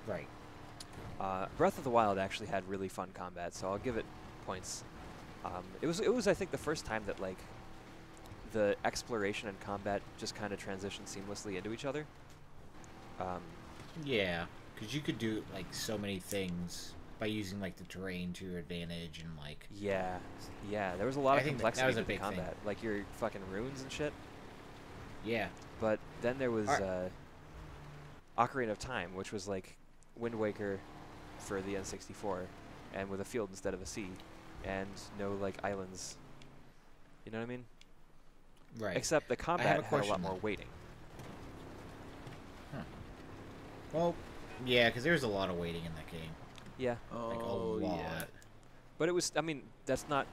Right. Breath of the Wild actually had really fun combat, so I'll give it points. It was I think the first time that like the exploration and combat just kind of transitioned seamlessly into each other. Yeah, because you could do like so many things by using like the terrain to your advantage and like. Yeah, there was a lot I of think complexity that was a to the big thing. combat, like your fucking runes and shit. Yeah. But then there was Alright. Ocarina of Time, which was like Wind Waker for the N64, and with a field instead of a sea, and no like islands. You know what I mean? Right. Except the combat had a question, lot more though. waiting. Well, yeah, because there's a lot of waiting in that game. Yeah, Like a Oh lot. yeah. but it was. I mean, that's not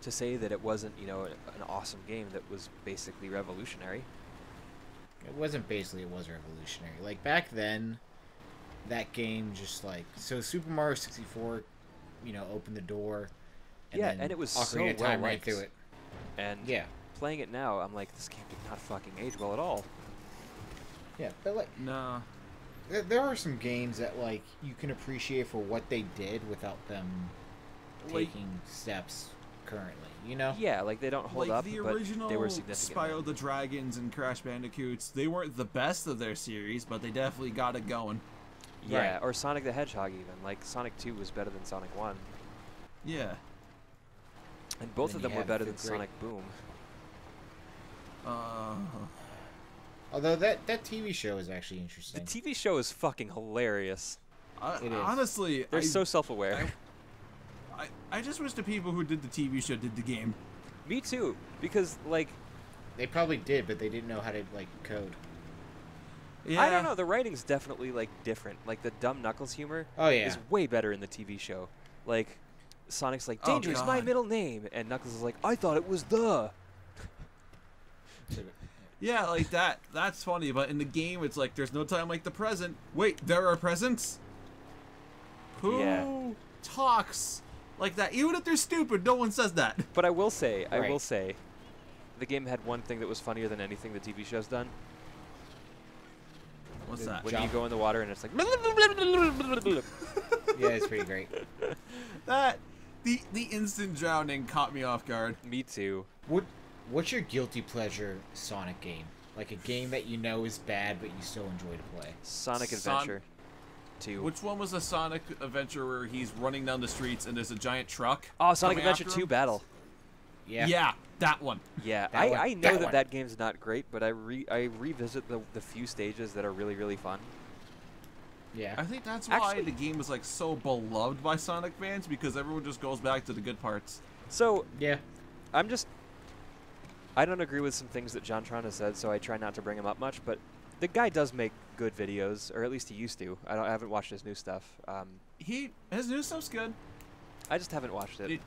to say that it wasn't, you know, an awesome game that was basically revolutionary. It wasn't basically, it was revolutionary. Like back then, that game just like, so Super Mario 64, you know, opened the door. Yeah, then and it was so Ocarina of Time well right through liked. it. And Yeah. playing it now, I'm like, this game did not fucking age well at all. Yeah, but like, Nah. there are some games that like you can appreciate for what they did without them Like- taking steps currently. You know? Yeah, like they don't hold Like up, the but original they were significant. Spyro the Dragons and Crash Bandicoots, they weren't the best of their series, but they definitely got it going. Yeah, Right. or Sonic the Hedgehog even. Like Sonic 2 was better than Sonic 1, Yeah. and both Then of you them were have better the than great- Sonic Boom. Although that TV show is actually The interesting. TV show is fucking hilarious. It is. Honestly, They're so self-aware. I just wish the people who did the TV show did the game. Me too, because like They probably did, but they didn't know how to like code. Yeah. I don't know, the writing's definitely like different. Like the dumb Knuckles humor Oh yeah. is way better in the TV show. Like Sonic's like, Oh, "Danger is my God. middle name," and Knuckles is like, "I thought it was the." Yeah, like that. That's funny, but in the game, it's like there's no time like the present. Wait, there are presents? Who Yeah. talks like that? Even if they're stupid, no one says that. But I will say, Right. the game had one thing that was funnier than anything the TV show's done. What's that? When Jump. you go in the water and it's like. Yeah, it's pretty great. That the instant drowning caught me off guard. Me too. What's your guilty pleasure Sonic game? Like a game that you know is bad, but you still enjoy to play. Sonic Adventure 2. Which one was a Sonic adventure where he's running down the streets and there's a giant truck? Oh, Sonic coming Adventure after 2 him? Battle. Yeah. Yeah, that one. Yeah, That one. I know That that one. that game's not great, but I revisit the few stages that are really, really fun. Yeah. I think that's why Actually- the game is like so beloved by Sonic fans, because everyone just goes back to the good parts. So Yeah. I don't agree with some things that Jontron has said, so I try not to bring him up much. But the guy does make good videos, or at least he used to. I haven't watched his new stuff. His new stuff's good. I just haven't watched it.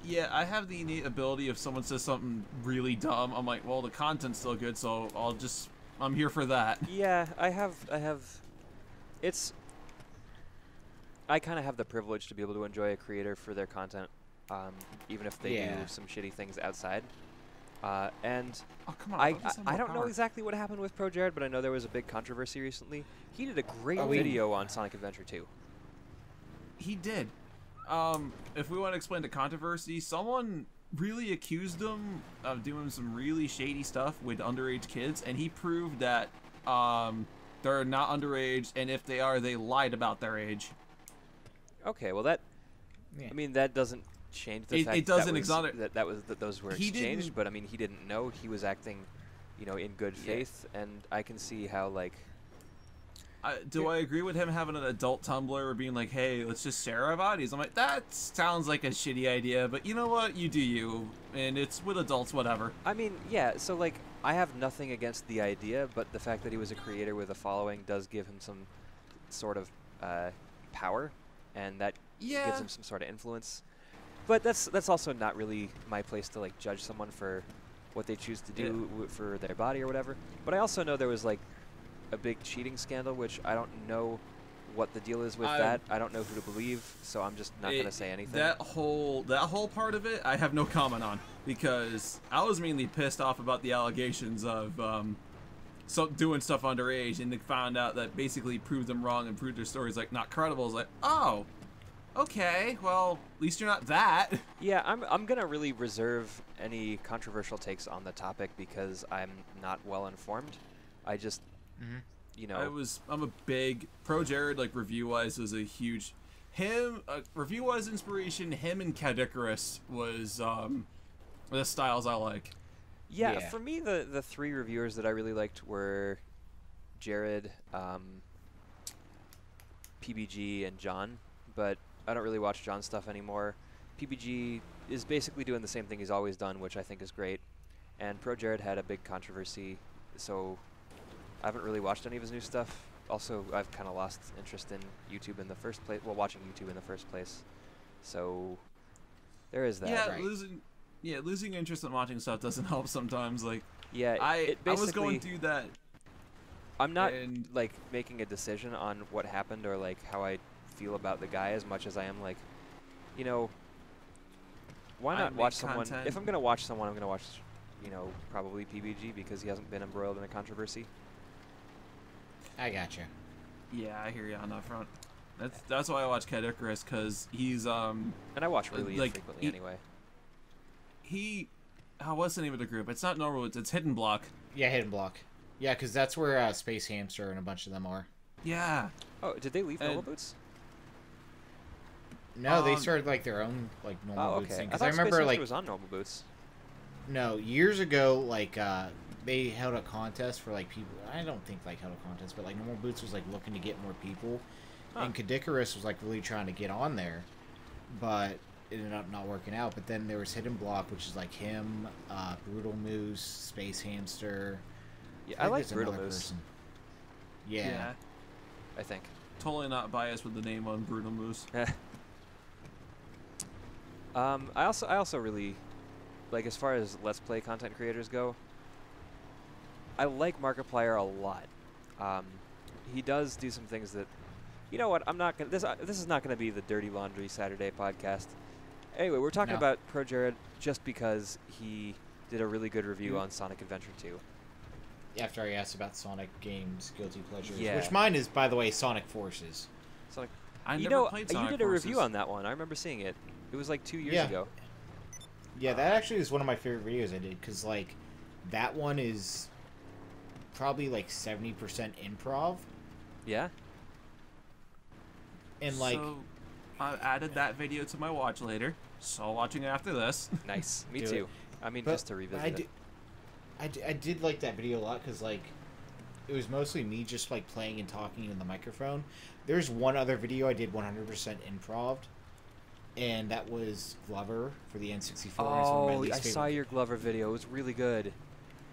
Yeah, I have the innate ability if someone says something really dumb, I'm like, well, the content's still good, so I'm here for that. Yeah, I have. It's. I kind of have the privilege to be able to enjoy a creator for their content, even if they do Yeah. some shitty things outside. And Oh, come on. I thought this had I more don't know power. exactly what happened with Pro Jared, but I know there was a big controversy recently. He did a great Oh, video on Sonic Adventure 2. He did. If we want to explain the controversy, someone really accused him of doing some really shady stuff with underage kids, and he proved that They're not underage, and if they are, they lied about their age. Okay, well that, Yeah. I mean, that doesn't change the It- fact it doesn't that, exonerate- that those were He exchanged. didn't- But I mean, he didn't know. He was acting, in good Yeah. faith, and I can see how like. Do I agree with him having an adult Tumblr or being like, hey, let's just share our bodies? I'm like, that sounds like a shitty idea, but you know what? You do you, and it's with adults, whatever. I mean, yeah. So like, I have nothing against the idea, but the fact that he was a creator with a following does give him some sort of power, and that Yeah. gives him some sort of influence. But that's also not really my place to like judge someone for what they choose to do for their body or whatever. But I also know there was like a big cheating scandal, which I don't know what the deal is with that. I don't know who to believe, so I'm just not gonna say anything. That whole part of it, I have no comment on, because I was mainly pissed off about the allegations of doing stuff underage, and they found out that basically proved them wrong and proved their stories like not credible. It's like, oh, okay, well, at least you're not that. Yeah, I'm gonna really reserve any controversial takes on the topic because I'm not well informed. I just, I'm a big Pro Jared, like review wise, was a huge review wise inspiration. Him and Cadicarus was the styles I like. Yeah, Yeah. for me, the three reviewers that I really liked were Jared, PBG, and John. But I don't really watch John's stuff anymore. PBG is basically doing the same thing he's always done, which I think is great. And Pro Jared had a big controversy, so I haven't really watched any of his new stuff. Also, I've kind of lost interest in YouTube in the first place. Well, watching YouTube in the first place. So there is that. Yeah, right. losing interest in watching stuff doesn't help sometimes. Like, Yeah, I was going through that. I'm not and- like making a decision on what happened or like how I feel about the guy as much as I am like, why I not make watch someone? content. If I'm gonna watch someone, I'm gonna watch, probably PBG because he hasn't been embroiled in a controversy. I gotcha. Yeah, I hear you on that front. That's why I watch Cadicarus, because he's And I watch really like, infrequently anyway. what's the name of the group? It's not Normal, it's Hidden Block. Yeah, Hidden Block. Yeah, because that's where Space Hamster and a bunch of them are. Yeah. Oh, did they leave And- Normal Boots? No, they Um, started like their own like normal Oh, boots okay. thing. I Because thought I remember Space like Hamster was on Normal Boots. no years ago like they held a contest for like people. I don't think like held a contest, but like Normal Boots was like looking to get more people, and Cadicarus was like really trying to get on there, but it ended up not working out. But then there was Hidden Block, which is like him, Brutal Moose, Space Hamster. Yeah, I think like there's Brutal another Moose. person. Yeah. I think. Totally not biased with the name on Brutal Moose. I also really like, as far as Let's Play content creators go, I like Markiplier a lot. He does do some things that, you know what? I'm not gonna. This is not gonna be the Dirty Laundry Saturday podcast. Anyway, we're talking No. about Pro Jared just because he did a really good review on Sonic Adventure 2. After I asked about Sonic games, guilty pleasures, Yeah. which mine is, by the way, Sonic Forces. Sonic. I You never know, played you Sonic did a review Forces. on that one. I remember seeing it. It was like 2 years Yeah. ago. Yeah, that actually is one of my favorite videos I did, because, like, that one is probably, like, 70% improv, Yeah. and, like, So, I added that video to my watch later. So watching it after this. Nice. Me Do too. it. I mean, but just to revisit it. I did like that video a lot, because, like, it was mostly me just, like, playing and talking in the microphone. There's one other video I did 100% improv, and that was Glover for the N64. and it's one of my Oh, least I saw favorite- your Glover video. It was really good.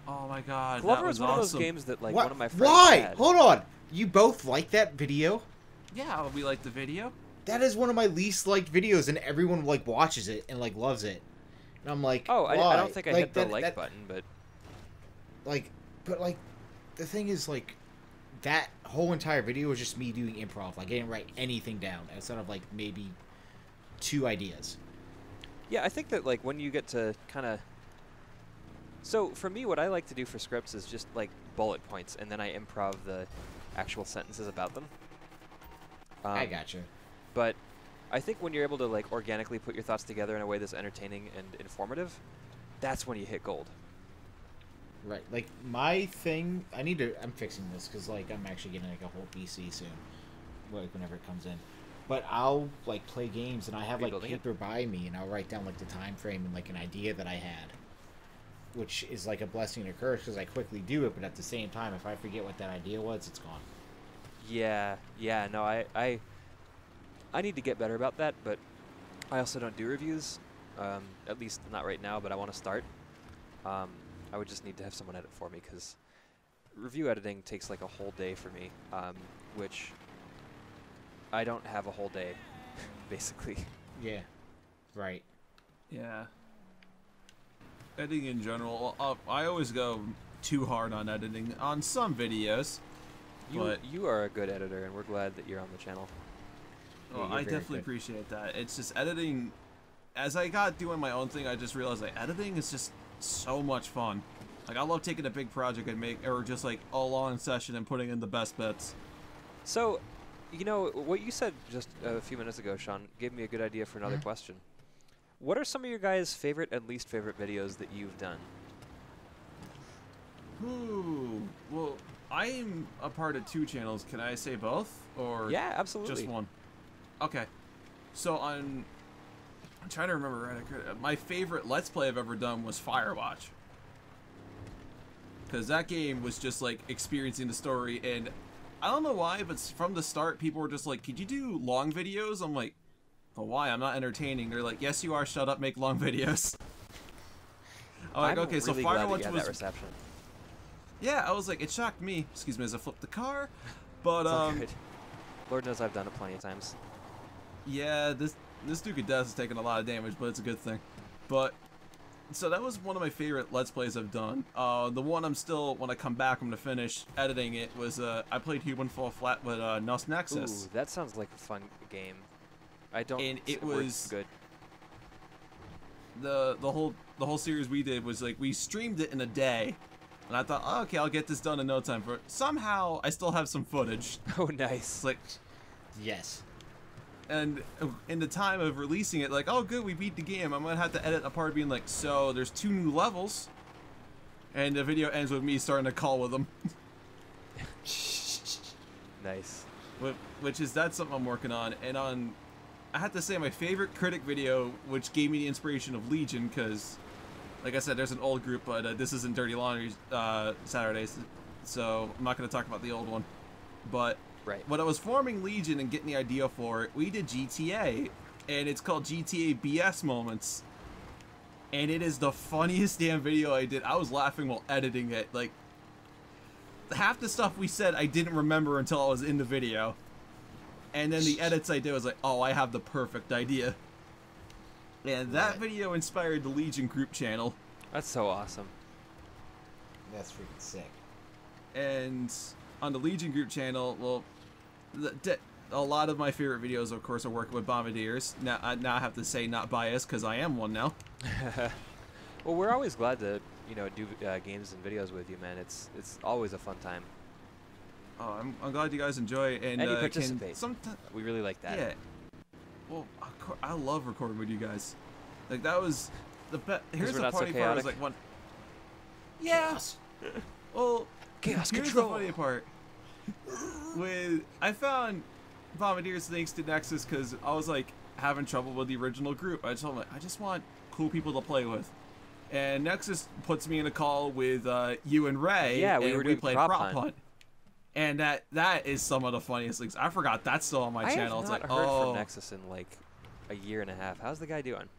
Oh my god. Glover that was was one of awesome. those games that, like, What? one of my friends Why? had. Hold on. You both like that video? Yeah, we like the video. That is one of my least liked videos, and everyone like watches it and like loves it. And I'm like, Oh, why? I don't think I hit the that- like that- button, but Like, but like, the thing is, like, that whole entire video was just me doing improv. Like, I didn't write anything down outside of like maybe 2 ideas. yeah, I think that, like, when you get to kind of... So, for me, what I like to do for scripts is just, like, bullet points, and then I improv the actual sentences about them. I gotcha. But I think when you're able to, like, organically put your thoughts together in a way that's entertaining and informative, that's when you hit gold. Right. Like, my thing, I'm fixing this because, like, I'm actually getting, like, a whole PC soon. Like, whenever it comes in. But I'll, like, play games and I have, like, paper by me and I'll write down, like, the time frame and, like, an idea that I had. Which is, like, a blessing and a curse because I quickly do it, but at the same time, if I forget what that idea was, it's gone. Yeah, no, I need to get better about that, but I also don't do reviews. At least not right now, but I want to start. I would just need to have someone edit for me because review editing takes like a whole day for me, which I don't have a whole day, basically. Yeah. Right. Yeah. Editing in general, I always go too hard on editing on some videos. You are a good editor, and we're glad that you're on the channel. Well, I definitely appreciate that. It's just editing. As I got doing my own thing, I just realized like editing is just so much fun. Like I love taking a big project and or just like a long session and putting in the best bits. So, you know what you said just a few minutes ago, Sean, gave me a good idea for another question. What are some of your guys' favorite and least favorite videos that you've done? Ooh, well, I'm a part of 2 channels. Can I say both, or Yeah, absolutely. just one? Okay, so I'm trying to remember. Right, my favorite Let's Play I've ever done was Firewatch, because that game was just like experiencing the story, and I don't know why, but from the start, people were just like, "Could you do long videos?" I'm like, "But why? I'm not entertaining." They're like, "Yes, you are. Shut up. Make long videos." I'm like, "Okay, so really glad that Firewatch you had was." that reception. Yeah, I was like, it shocked me. Excuse me as I flipped the car, but It's all good. Lord knows I've done it plenty of times. yeah, this Duke of Death has taken a lot of damage, but it's a good thing. But so that was one of my favorite Let's Plays I've done. The one when I come back, I'm gonna finish editing it. Was I played Human Fall Flat with Nexus. Ooh, that sounds like a fun game. I don't. And it we're was good. The whole series we did was like we streamed it in a day. And I thought, oh, okay, I'll get this done in no time. But somehow, I still have some footage. Oh, nice. It's like, Yes. and in the time of releasing it, like, oh, good, we beat the game. I'm gonna have to edit a part being like, so there's 2 new levels, and the video ends with me starting a call with them. Nice. That's something I'm working on. And I have to say, my favorite critic video, which gave me the inspiration of Legion, because. Like I said, there's an old group, but this isn't Dirty Laundry Saturdays, so I'm not going to talk about the old one. But when I was forming Legion and getting the idea for it, we did GTA, and it's called GTA BS Moments. And it is the funniest damn video I did. I was laughing while editing it. Like, half the stuff we said I didn't remember until I was in the video. And then the edits I did was like, oh, I have the perfect idea. And that video inspired the Legion group channel. That's so awesome. That's freaking sick. And on the Legion group channel, well, a lot of my favorite videos, of course, are working with Bombadiers. Now I have to say not biased because I am one now. Well, we're always glad to do games and videos with you, man. It's always a fun time. Oh, I'm glad you guys enjoy it. And you participate. We really like that. Yeah. Well, I love recording with you guys. Like that was the best. Here's the funny part. I was like one. Yeah. Well, Chaos here's control. the funny part. I found Bombadiers thanks to Nexus because I was like having trouble with the original group. I told them I just want cool people to play with, and Nexus puts me in a call with you and Ray. Yeah, we and were played prop Prop hunt. Hunt. And that is some of the funniest things. I forgot that's still on my channel. I It's have like, not heard oh, from Nexus in like a year and a half. How's the guy doing?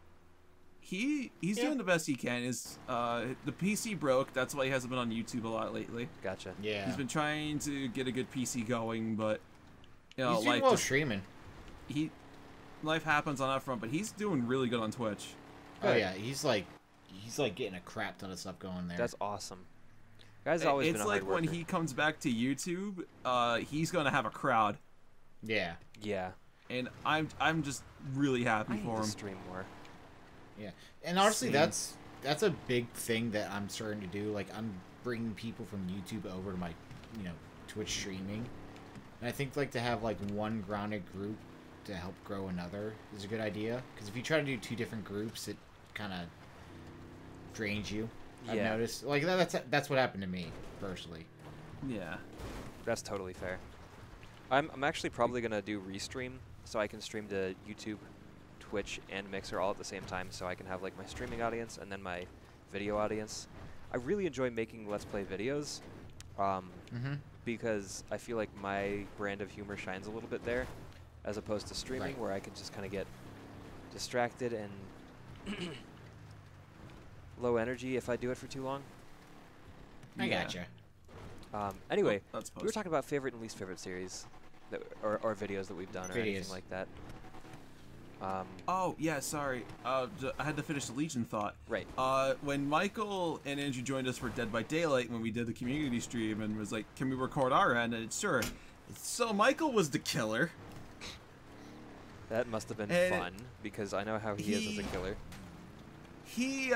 he's doing the best he can. The PC broke. That's why he hasn't been on YouTube a lot lately. Gotcha. Yeah. He's been trying to get a good PC going, but he's doing well streaming. Life happens on that front, but he's doing really good on Twitch. Oh yeah, he's like getting a crap ton of stuff going there. That's awesome. Guy's always been a hard It's like when worker. he comes back to YouTube, he's gonna have a crowd. Yeah. Yeah. And I'm just really happy I need for to him. stream more. Yeah. And honestly, Same. that's a big thing that I'm starting to do. Like, I'm bringing people from YouTube over to my, Twitch streaming. And I think, like, to have, like, one grounded group to help grow another is a good idea. Because if you try to do 2 different groups, it kind of drains you. I've Yeah. noticed. Like that's what happened to me personally. Yeah. That's totally fair. I'm actually probably gonna do restream so I can stream to YouTube, Twitch, and Mixer all at the same time, so I can have like my streaming audience and then my video audience. I really enjoy making Let's Play videos, because I feel like my brand of humor shines a little bit there, as opposed to streaming, Right. where I can just kind of get distracted and low energy if I do it for too long. I Yeah. gotcha. Anyway, That's we were talking about favorite and least favorite series, that, or videos that we've done, or anything Videos. like that. Oh, yeah, sorry. I had to finish the Legion thought. Right. When Michael and Andrew joined us for Dead by Daylight, when we did the community stream, and was like, can we record our end? And it's sure. So Michael was the killer. That must have been And fun, because I know how he is as a killer. He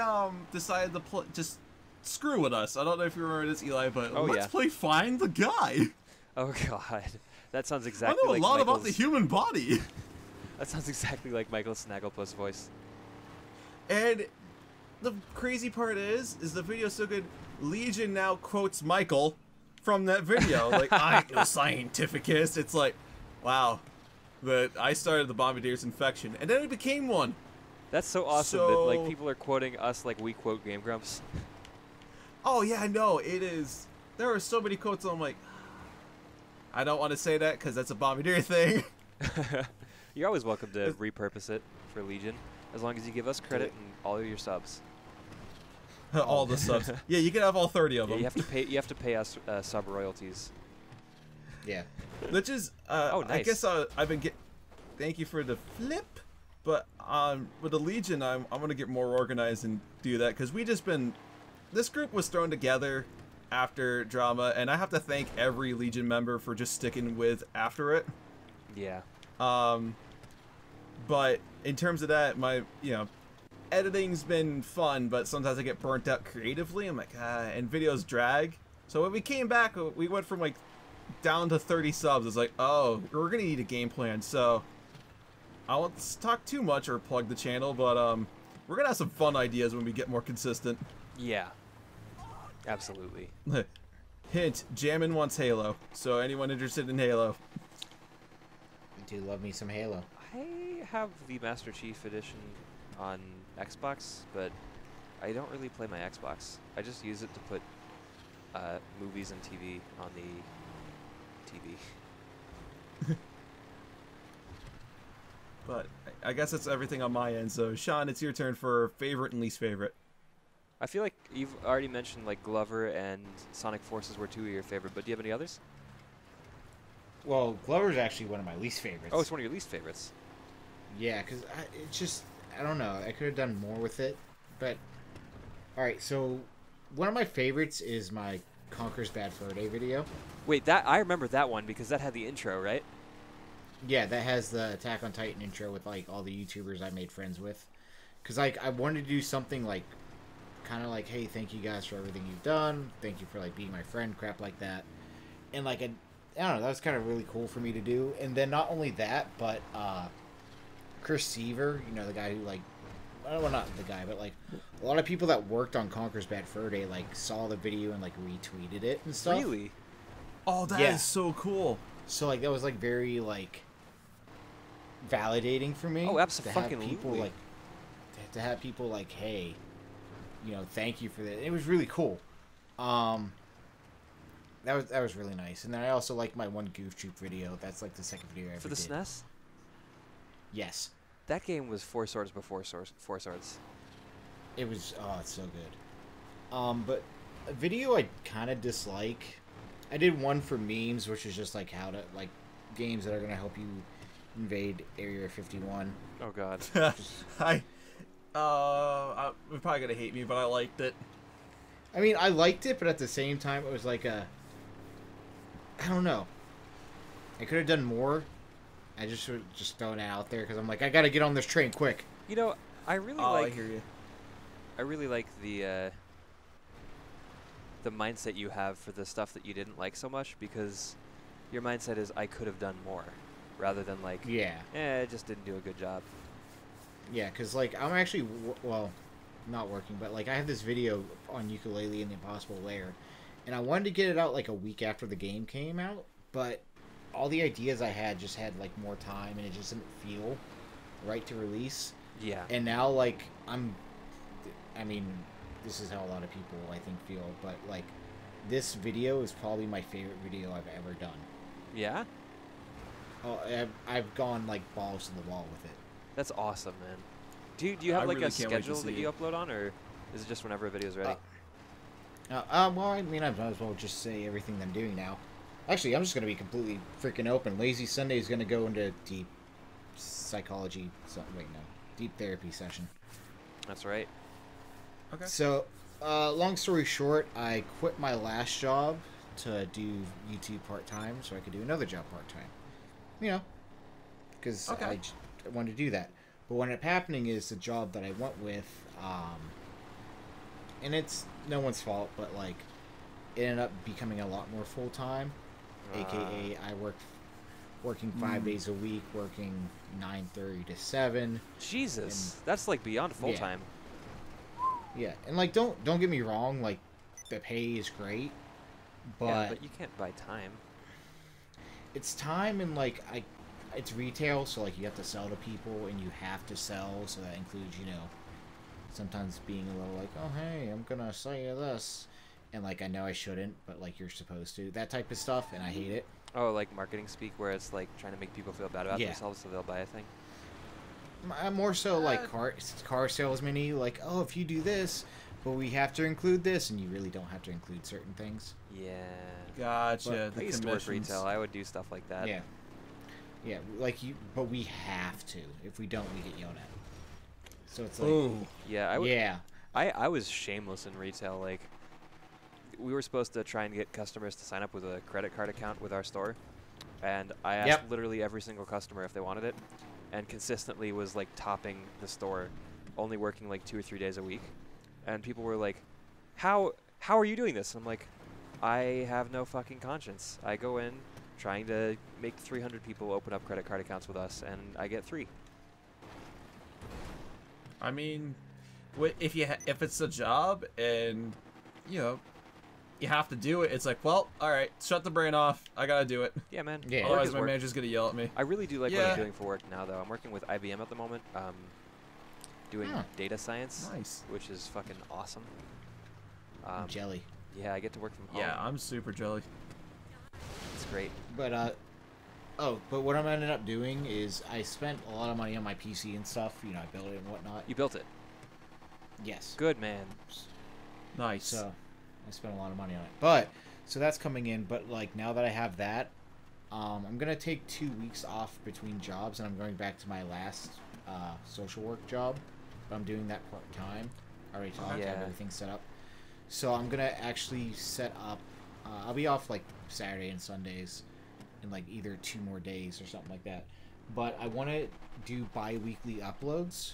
decided to just screw with us. I don't know if you remember this, Eli, but Oh, let's yeah. play Find the Guy. Oh god, that sounds I exactly know like a lot about the Michael's- human body. That sounds exactly like Michael Snagglepuss voice. And the crazy part is the video's so good, Legion now quotes Michael from that video. Like, I ain't no scientificist. It's like, wow. But I started the Bombadiers infection, and then it became one. That's so awesome that like So- people are quoting us like we quote Game Grumps. Oh, yeah, no, it is. There are so many quotes, I'm like, I don't want to say that because that's a Bombardier thing. You're always welcome to repurpose it for Legion, as long as you give us credit and all of your subs. All the subs. Yeah, you can have all 30 of Yeah, them. you have to pay. You have to pay us sub royalties. Yeah. Which is, Oh, I nice. guess I've been thank you for the flip, but with the Legion, I'm gonna get more organized and do that because this group was thrown together after drama, and I have to thank every Legion member for just sticking with after it. Yeah. But in terms of that, my editing's been fun, but sometimes I get burnt out creatively. I'm like, and videos drag. So when we came back, we went from like down to 30 subs. It's like, oh, we're gonna need a game plan. So I won't talk too much or plug the channel, but we're gonna have some fun ideas when we get more consistent. Yeah. Absolutely. Hint: Jammin wants Halo. So anyone interested in Halo? I do love me some Halo. I have the Master Chief Edition on Xbox, but I don't really play my Xbox. I just use it to put movies and TV on the TV. But I guess that's everything on my end. So Sean, it's your turn for favorite and least favorite. I feel like you've already mentioned like Glover and Sonic Forces were two of your favorite, but do you have any others? Well, Glover's actually one of my least favorites. Oh, it's one of your least favorites. Yeah, because it's just, I don't know. I could have done more with it. But, alright, so one of my favorites is my Conker's Bad Fur Day video. Wait, that I remember that one because that had the intro, right? Yeah, that has the Attack on Titan intro with, like, all the YouTubers I made friends with. Because, like, I wanted to do something, like, kind of like, hey, thank you guys for everything you've done. Thank you for, like, being my friend, crap like that. And, like, I don't know, that was kind of really cool for me to do. And then not only that, but, Chris Seaver, you know, the guy who, like, well, not the guy, but, like, a lot of people that worked on Conker's Bad Fur Day, like, saw the video and, like, retweeted it and stuff. Really? Oh, that is Yeah. so cool. So, like, that was, like, very, like, validating for me. Oh, To have abso-fucking-lutely. people, like, to have people, like, hey, you know, thank you for that. It was really cool. That was really nice. And then I also like my one Goof Troop video. That's, like, the second video I ever For the did. SNES? Yes. That game was Four Swords before Four Swords. It was, oh, it's so good. But a video I kind of dislike, I did one for memes, which is just, like, how to, like, games that are going to help you invade Area 51. Oh god. You're probably gonna hate me, but I liked it. I mean, I liked it, but at the same time, it was like I don't know. I could have done more. I just throwing it out there because I'm like, I gotta get on this train quick. You know, I really Oh, I like hear you. I really like the mindset you have for the stuff that you didn't like so much, because your mindset is I could have done more, rather than like, Yeah. I just didn't do a good job. Yeah, because, like, I'm actually, well, not working, but like I have this video on Ukulele and the Impossible Lair, and I wanted to get it out like a week after the game came out, but all the ideas I had just had like more time, and it just didn't feel right to release. Yeah. And now like I mean, this is how a lot of people I think feel, but like this video is probably my favorite video I've ever done. Yeah? Oh, I've gone like balls to the wall with it. That's awesome, man. Do you have I like really a can't wait to schedule that see you it. upload on, or is it just whenever a video's ready? Well, I mean, I might as well just say everything I'm doing now. Actually, I'm just going to be completely freaking open. Lazy Sunday is going to go into deep psychology. Deep therapy session. That's right. Okay. So, long story short, I quit my last job to do YouTube part-time so I could do another job part-time. You know, because Okay. I wanted to do that. But what ended up happening is the job that I went with, and it's no one's fault, but like, it ended up becoming a lot more full-time. AKA, I working 5 days a week, working 9:30 to 7. Jesus, that's like beyond full time. Yeah, and like don't get me wrong, like the pay is great, but, Yeah, but you can't buy time. it's time and like it's retail, so like you have to sell to people and you have to sell, so that includes, you know, sometimes being a little like, oh hey, I'm gonna sell you this, and like I know I shouldn't, but like you're supposed to, that type of stuff, and I hate it. Oh, like marketing speak, where it's like trying to make people feel bad about Yeah. themselves so they'll buy a thing. I'm more so like car salesman-y, like, oh, if you do this, but we have to include this, and you really don't have to include certain things. Yeah. Gotcha. I used to work retail. I would do stuff like that. Yeah. Yeah, like you, but we have to. If we don't, we get yelled at. So it's like, Ooh. Yeah, I would. yeah, I was shameless in retail. Like, we were supposed to try and get customers to sign up with a credit card account with our store, and I asked Yep. literally every single customer if they wanted it, and consistently was like topping the store, only working like 2 or 3 days a week, and people were like, "How are you doing this?" And I'm like, "I have no fucking conscience. I go in trying to make 300 people open up credit card accounts with us, and I get 3." I mean, if if it's a job and you know you have to do it, it's like, well, all right, shut the brain off. I gotta do it. Yeah, man. Yeah. Work Otherwise, is my work. manager's gonna yell at me. I really do like what Yeah. I'm doing for work now, though. I'm working with IBM at the moment, doing Huh. data science, Nice. which is fucking awesome. jelly. Yeah, I get to work from home. Yeah, I'm super jelly. It's great. But but what I'm ended up doing is I spent a lot of money on my PC and stuff. You know, I built it and whatnot. You built it. Yes. Good, man. Nice. So I spent a lot of money on it. But so that's coming in. But like now that I have that, I'm gonna take 2 weeks off between jobs, and I'm going back to my last social work job. But I'm doing that part time. I already talked. I have Yeah. everything set up. So I'm gonna actually set up. I'll be off like Saturday and Sundays, in like either 2 more days or something like that. But I want to do bi-weekly uploads,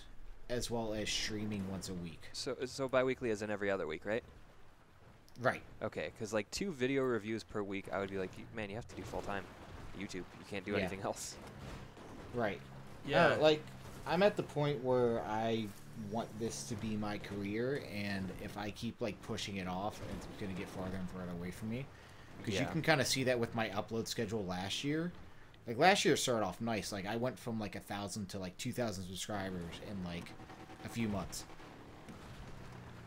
as well as streaming once a week. So bi-weekly as in every other week, right? Right. Okay, because like 2 video reviews per week, I would be like, man, you have to do full-time YouTube. You can't do Yeah. anything else. Right. Yeah. Like, I'm at the point where I want this to be my career, and if I keep like pushing it off, it's gonna get farther and farther away from me. Because you Yeah. can kind of see that with my upload schedule last year. Like last year started off nice. Like I went from like 1,000 to like 2,000 subscribers in like a few months,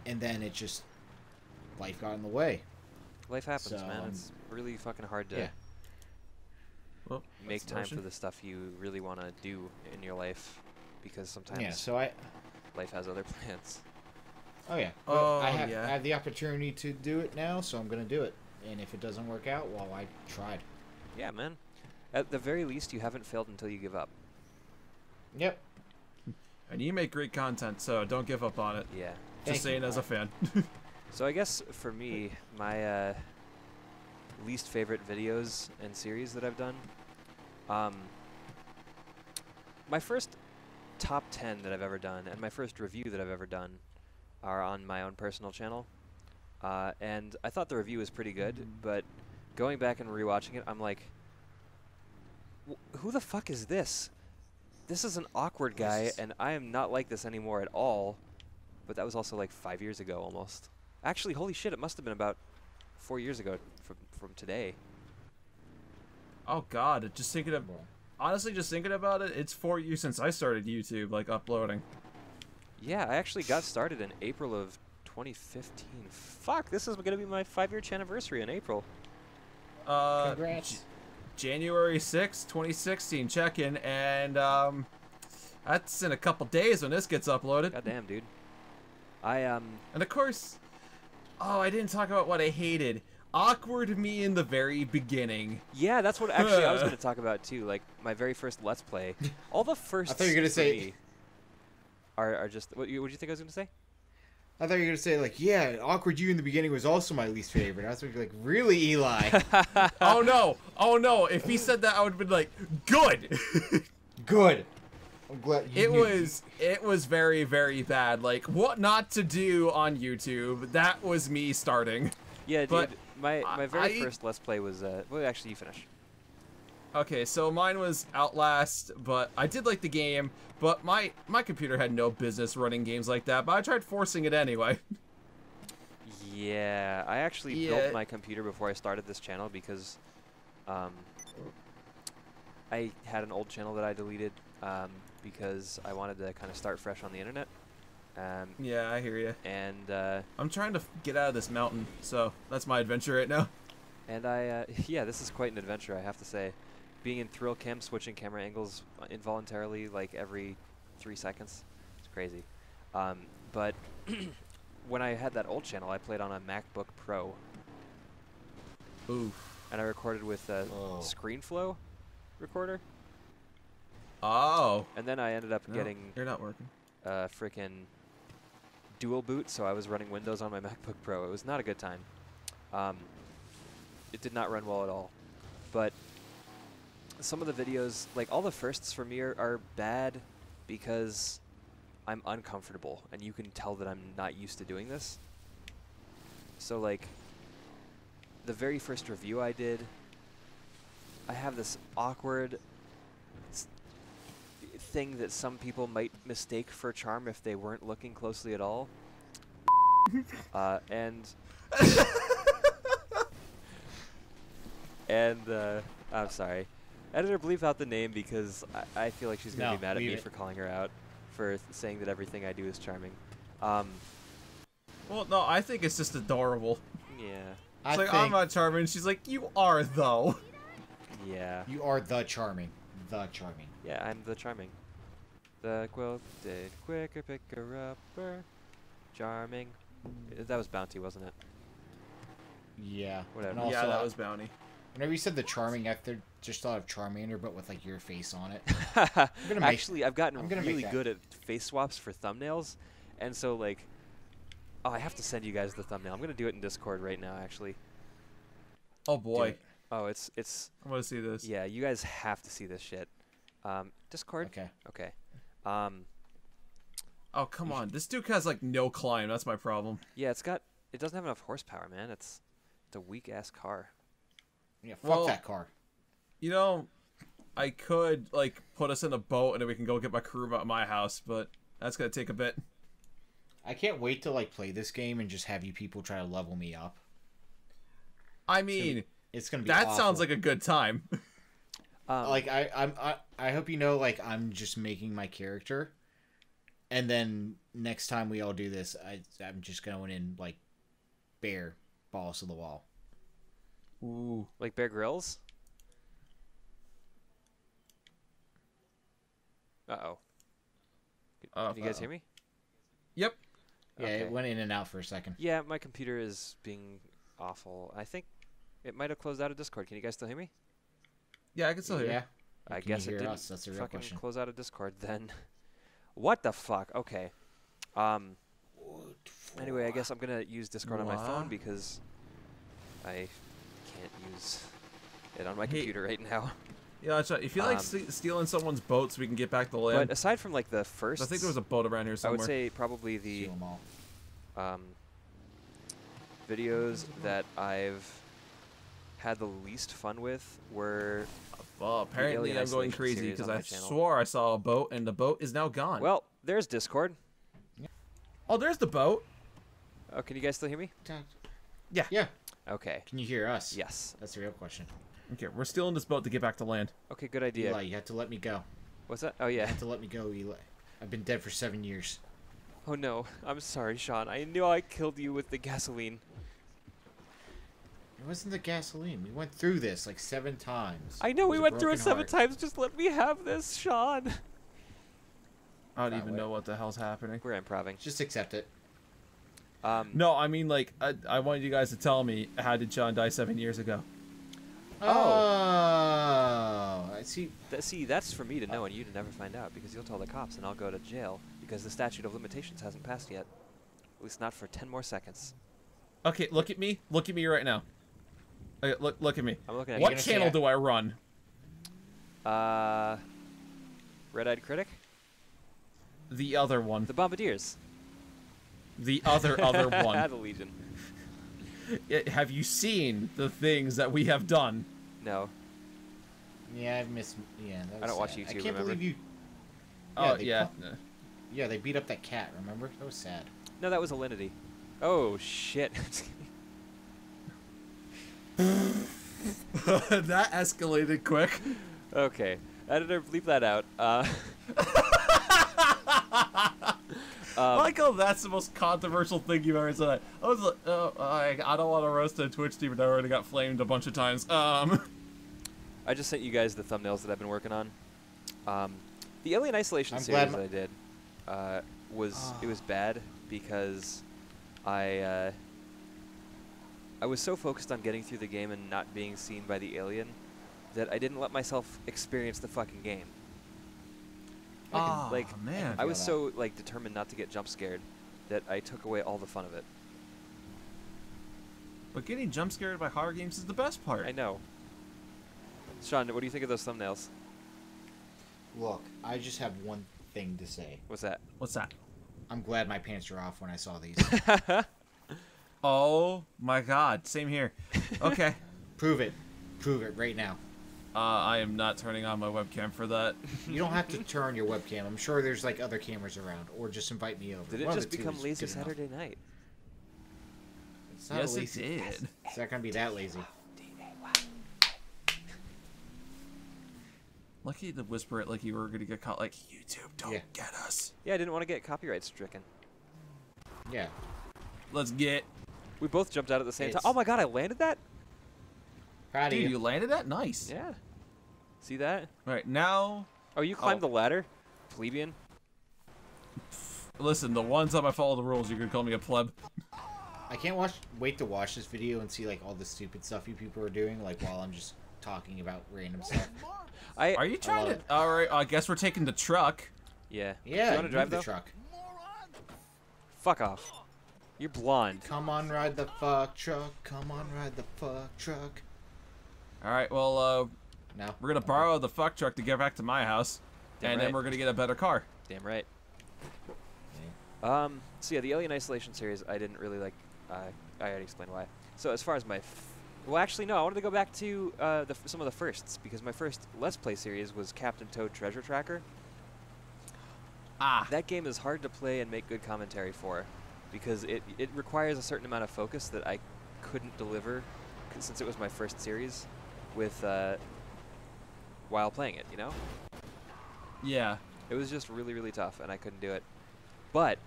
and then it just life got in the way. Life happens, So, man. It's really fucking hard to yeah. Well, make that's the time motion. for the stuff you really want to do in your life, because sometimes Yeah. So I. life has other plans. Oh yeah. Oh, I have, yeah. I have the opportunity to do it now, so I'm gonna do it. And if it doesn't work out, well, I tried. Yeah, man. At the very least, you haven't failed until you give up. Yep. And you make great content, so don't give up on it. Yeah. Thank Just saying you. as a fan. So I guess for me, my least favorite videos and series that I've done, my first top 10 that I've ever done and my first review that I've ever done are on my own personal channel. And I thought the review was pretty good, but going back and rewatching it, I'm like, who the fuck is this? This is an awkward guy, and I am not like this anymore at all. but that was also like 5 years ago almost. Actually, holy shit, it must have been about 4 years ago from today. Oh God, just thinking of, honestly, just thinking about it, it's 4 years since I started YouTube, like uploading. Yeah, I actually got started in April of 2015. Fuck, this is gonna be my 5-year anniversary in April. Congrats. January 6th, 2016 check-in, and that's in a couple days when this gets uploaded. Goddamn, dude. And of course, oh, I didn't talk about what I hated. Awkward me in the very beginning. Yeah, that's what actually I was gonna talk about too. Like my very first Let's Play. All the first. I thought you were gonna say. Are just what do you think I was gonna say? I thought you were gonna say like, yeah, awkward you in the beginning was also my least favorite. I was like, really, Eli? Oh no! Oh no! If he said that, I would have been like, good. Good. I'm glad you It was very, very bad. Like, what not to do on YouTube. That was me starting. Yeah, dude. But my very first Let's Play was well, actually, you finish. Okay, so mine was Outlast, but I did like the game, but my computer had no business running games like that, but I tried forcing it anyway. Yeah, I actually built my computer before I started this channel because I had an old channel that I deleted because I wanted to kind of start fresh on the internet. Yeah, I hear you. And I'm trying to get out of this mountain, so that's my adventure right now. And yeah, this is quite an adventure, I have to say. Being in thrill cam, switching camera angles involuntarily, like every 3 seconds, it's crazy. But when I had that old channel, I played on a MacBook Pro. Oof. And I recorded with a ScreenFlow recorder. Oh. And then I ended up getting you're not working. Frickin' dual boot, so I was running Windows on my MacBook Pro. It was not a good time. It did not run well at all. But some of the videos, like all the firsts for me are bad because I'm uncomfortable, and you can tell that I'm not used to doing this. So like, the very first review I did, I have this awkward thing that some people might mistake for charm if they weren't looking closely at all. I'm sorry. Editor, bleep out the name because I feel like she's going to be mad at me for calling her out for saying that everything I do is charming. Well, no, I think it's just adorable. Yeah. It's like, I'm not charming. She's like, you are, though. Yeah. You are the charming. The charming. Yeah, I'm the charming. The quilted quicker picker-upper. Charming. That was Bounty, wasn't it? Yeah. Whatever. And also, yeah, that was Bounty. Whenever you said the charming, I just thought of Charmander, but with like your face on it. Actually, I've gotten really good at face swaps for thumbnails, and so like, oh, I have to send you guys the thumbnail. I'm gonna do it in Discord right now, actually. Oh boy. Oh, it's. I want to see this. Yeah, you guys have to see this shit. Discord. Okay. Okay. Oh come on, this Duke has like no climb. That's my problem. Yeah, it doesn't have enough horsepower, man. It's a weak ass car. Yeah, fuck that car. You know, I could like put us in a boat and then we can go get my crew at my house, but that's gonna take a bit. I can't wait to like play this game and just have you people try to level me up. I mean, it's gonna be that awful. sounds like a good time. Like I hope you know, like I'm just making my character, and then next time we all do this, I'm just going in like bare balls to the wall. Ooh, like Bear Grylls. Uh-oh. Can you guys hear me? Yep. Yeah, Okay. it went in and out for a second. Yeah, my computer is being awful. I think it might have closed out of Discord. Can you guys still hear me? Yeah, I can still hear. Yeah. I Can guess you it hear didn't us? That's a real fucking question. close out of Discord then. What the fuck? Okay. Anyway, I guess I'm gonna use Discord on my phone because I can't use it on my computer right now. Yeah, that's right. If you like stealing someone's boat so we can get back to land. But aside from like the first, I think there was a boat around here I somewhere. would say probably the Steal 'em all. videos that I've had the least fun with were. Well, apparently Alien I'm going Isolation crazy series because on I my channel. swore I saw a boat and the boat is now gone. Well, there's Discord. Oh, there's the boat. Oh, can you guys still hear me? Yeah. Yeah. Okay. Can you hear us? Yes. That's the real question. Okay, we're still in this boat to get back to land. Okay, good idea. Eli, you have to let me go. What's that? Oh, You yeah. have to let me go, Eli. I've been dead for 7 years. Oh, no. I'm sorry, Sean. I knew I killed you with the gasoline. It wasn't the gasoline. We went through this like 7 times. I know It we was a went through it broken 7 heart. times. Just let me have this, Sean. I don't That even way. know what the hell's happening. We're improving. Just accept it. No, I mean, like, I wanted you guys to tell me, how did Sean die 7 years ago? Oh, I see. See, that's for me to know and you to never find out because you'll tell the cops and I'll go to jail because the statute of limitations hasn't passed yet. At least not for 10 more seconds. Okay, look at me. Look at me right now. Okay, look at me. I'm looking at What you. channel do I run? Red-Eyed Critic? The other one. The Bombadiers. The other one. The Legion. Have you seen the things that we have done? No. Yeah, I've missed. Yeah, that was I don't watch sad. YouTube, I can't remember? believe you. Oh, they yeah. Yeah, they beat up that cat. Remember? That was sad. No, that was Alinity. Oh, shit. That escalated quick. Okay. Editor, bleep that out. I like how that's the most controversial thing you've ever said. I was like, I don't want to roast a Twitch stream, but I already got flamed a bunch of times. I just sent you guys the thumbnails that I've been working on. The Alien Isolation I'm series glad that I did was bad because I was so focused on getting through the game and not being seen by the alien that I didn't let myself experience the fucking game. Oh, Like, man. I was that. so like determined not to get jump scared that I took away all the fun of it. But getting jump scared by horror games is the best part. I know. Sean, what do you think of those thumbnails? Look, I just have one thing to say. What's that? What's that? I'm glad my pants are off when I saw these. Oh my god, same here. Okay. Prove it. Prove it right now. I am not turning on my webcam for that. You don't have to turn your webcam. I'm sure there's like other cameras around, or just invite me over. Did it One of just the two become is Lazy good enough. Saturday Night? It's not Yes, it lazy. did. It's not gonna be that lazy. Lucky to whisper it like you were gonna get caught. Like, YouTube, don't Yeah. get us. Yeah, I didn't want to get copyright stricken. Yeah. Let's get. We both jumped out at the same time. It's- Oh my god, I landed that? Proud of Dude, you. you landed that? Nice. Yeah. See that? All right, now, Oh, you climbed Oh. the ladder? Plebeian? listen, the one time I follow the rules, you're gonna call me a pleb. I can't wait to watch this video and see like all the stupid stuff you people are doing, like while I'm just talking about random stuff. Are you trying love to? All right, I guess we're taking the truck. Yeah. Yeah, You want to drive the though? truck. Fuck off. You're blonde. Come on, ride the fuck truck. Come on, ride the fuck truck. All right, well, No. we're gonna borrow the fuck truck to get back to my house, Damn and right. then we're gonna get a better car. Damn right. So yeah, the Alien Isolation series, I didn't really like. I already explained why. So as far as my, well, actually no, I wanted to go back to some of the firsts because my first Let's Play series was Captain Toad Treasure Tracker. Ah. That game is hard to play and make good commentary for, because it requires a certain amount of focus that I couldn't deliver, since it was my first series, with while playing it. You know, Yeah. it was just really really tough, and I couldn't do it. But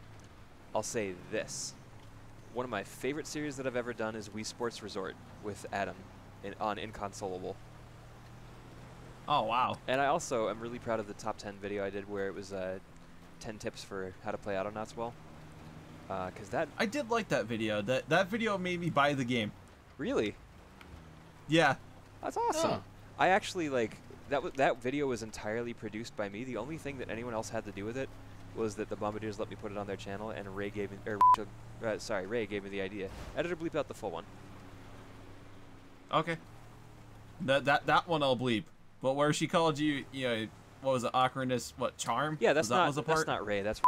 I'll say this: one of my favorite series that I've ever done is Wii Sports Resort with Adam on Inconsolable. Oh wow. And I also am really proud of the top 10 video I did where it was 10 tips for how to play Autonauts well. Because that I did like that video. That video made me buy the game. really, Yeah. that's awesome. Huh. I actually like that video was entirely produced by me. The only thing that anyone else had to do with it was that the Bombadiers let me put it on their channel, and Ray gave me, Ray gave me the idea. Editor, bleep out the full one. Okay. That one I'll bleep. But where she called you, you know, what was it, awkwardness? What, charm? Yeah, that's that was the not that's part? not Ray. That's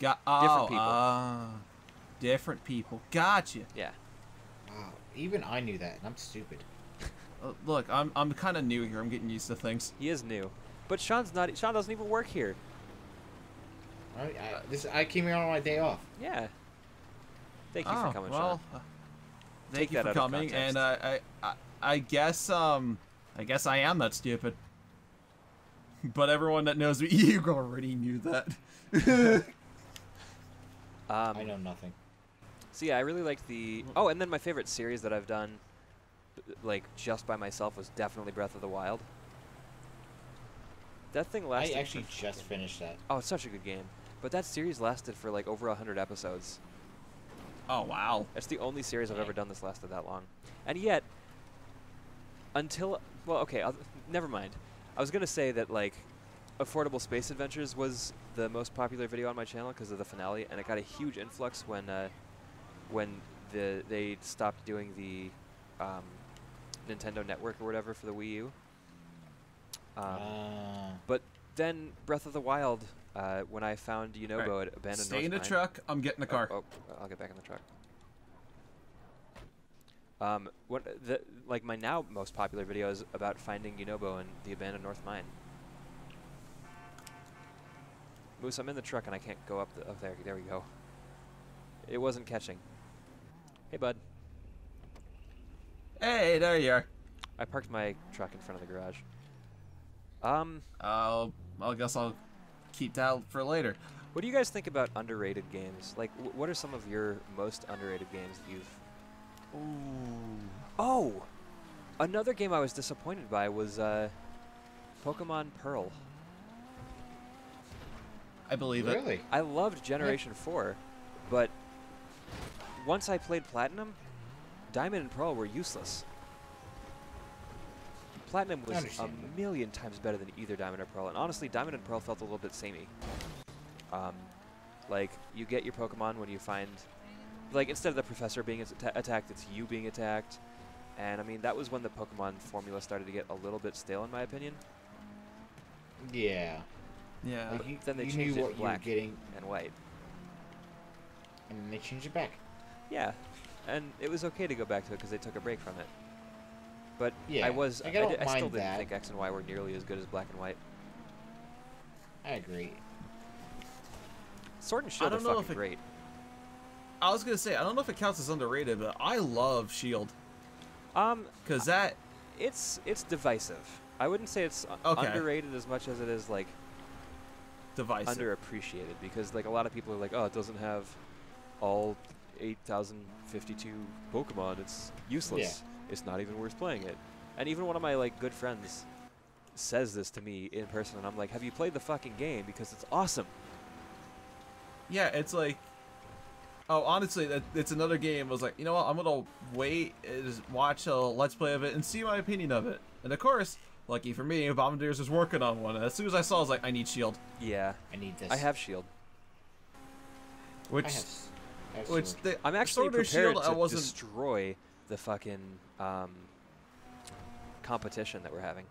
Different people. Different people. Gotcha. yeah. Wow. Even I knew that, and I'm stupid. Look, I'm kind of new here. I'm getting used to things. He is new, but Sean's not. Sean doesn't even work here. I came here on my day off. Yeah. Thank you for coming, well, Sean. thank Take you that for out of coming, context. and I guess I am that stupid. But everyone that knows me, you already knew that. I know nothing. So yeah, I really liked the... Oh, and then my favorite series that I've done, like, just by myself was definitely Breath of the Wild. That thing I lasted... actually just finished that. Oh, it's such a good game. But that series lasted for, like, over 100 episodes. Oh, wow. It's the only series I've ever done that's lasted that long. And yet, until... Well, okay, never mind. I was going to say that, like, Affordable Space Adventures was the most popular video on my channel because of the finale, and it got a huge influx when they stopped doing the Nintendo Network or whatever for the Wii U. But then Breath of the Wild, when I found Yunobo at Abandoned Stay in the North Mine- truck. I'm getting the car. Oh, I'll get back in the truck. Like my now most popular video is about finding Yunobo in the abandoned North Mine. Moose, I'm in the truck and I can't go up there. There we go. It wasn't catching. Hey, bud. Hey, there you are. I parked my truck in front of the garage. I guess I'll keep that for later. What do you guys think about underrated games? Like, what are some of your most underrated games that you've... Ooh. Oh! Another game I was disappointed by was Pokemon Pearl. I believe it. Really? I loved Generation 4, but once I played Platinum, Diamond and Pearl were useless. Platinum was a Understandable. million times better than either Diamond or Pearl, and honestly, Diamond and Pearl felt a little bit samey. Like, you get your Pokemon when you find... Like, instead of the professor being attacked, it's you being attacked. And, I mean, that was when the Pokemon formula started to get a little bit stale, in my opinion. Yeah. Yeah. Like you, Then they you changed knew it what to you were black getting, and white. and then they changed it back. Yeah, and it was okay to go back to it because they took a break from it. But Yeah, I like, I don't still mind didn't that. think X and Y were nearly as good as black and white. I agree. Sword and Shield are don't know fucking if it- great. I was gonna say, I don't know if it counts as underrated, but I love Shield. Um, Cause that, it's divisive. I wouldn't say it's Okay. underrated as much as it is like device. underappreciated, because like a lot of people are like, oh, it doesn't have all 8,052 Pokemon. It's useless. It's not even worth playing it. And even one of my like good friends says this to me in person, and I'm like, have you played the fucking game? Because it's awesome. Yeah, it's like, oh, honestly, it's another game. I was like, you know what? I'm gonna wait, just watch a Let's Play of it, and see my opinion of it. And of course, lucky for me, Bombadiers was working on one. And as soon as I saw, I was like, I need Shield. Yeah, I need this. I have Shield. Which, I have which Sword. the, I'm actually Sword or prepared Shield, to I wasn't. destroy the fucking competition that we're having.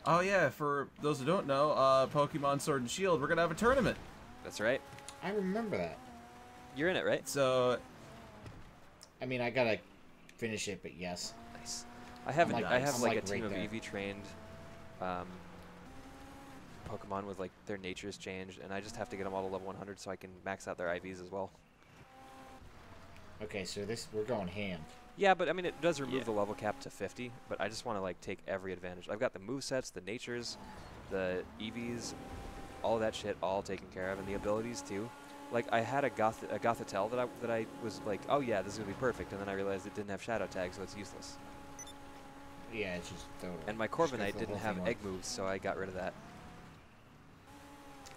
Oh yeah, for those who don't know, Pokemon Sword and Shield, we're gonna have a tournament. That's right. I remember that. You're in it, right? So, I mean, I gotta finish it, but yes. Nice. I have I'm an, like- I have I'm like like a team right of there. EV trained Pokemon with like their natures changed, and I just have to get them all to level 100 so I can max out their IVs as well. Okay, so we're going ham. Yeah, but I mean it does remove Yeah. the level cap to 50, but I just want to like take every advantage. I've got the movesets, the natures, the EVs, all of that shit all taken care of, and the abilities too. Like I had a Gothitelle that I was like, oh yeah, this is gonna be perfect, and then I realized it didn't have shadow tag, so it's useless. Yeah, it's just totally. And my Corviknight didn't have egg moves, so I got rid of that.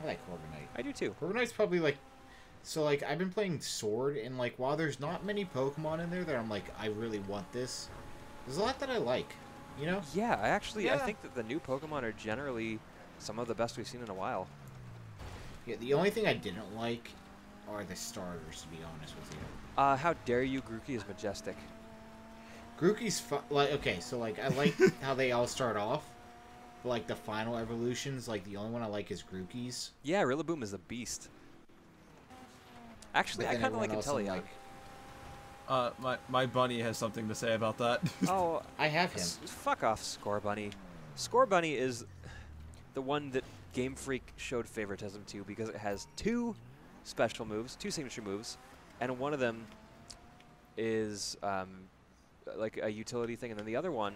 I like Corviknight. I do too. Corviknight's probably like. So, like, I've been playing Sword, and, like, while there's not many Pokemon in there that I'm like, I really want this, there's a lot that I like, you know? Yeah, I actually I Yeah. think that the new Pokemon are generally some of the best we've seen in a while. Yeah, the only thing I didn't like are the starters, to be honest with you. How dare you? Grookey is majestic. Grookey's like, okay, so, like, I like how they all start off, but, like, the final evolutions, like, the only one I like is Grookey's. Yeah, Rillaboom is a beast. Actually, But I then kind of everyone like else I'm Inteleon. like, my bunny has something to say about that. Oh, I have him. fuck off, Score Bunny. Score Bunny is the one that Game Freak showed favoritism to because it has 2 special moves, 2 signature moves, and one of them is like a utility thing, and then the other one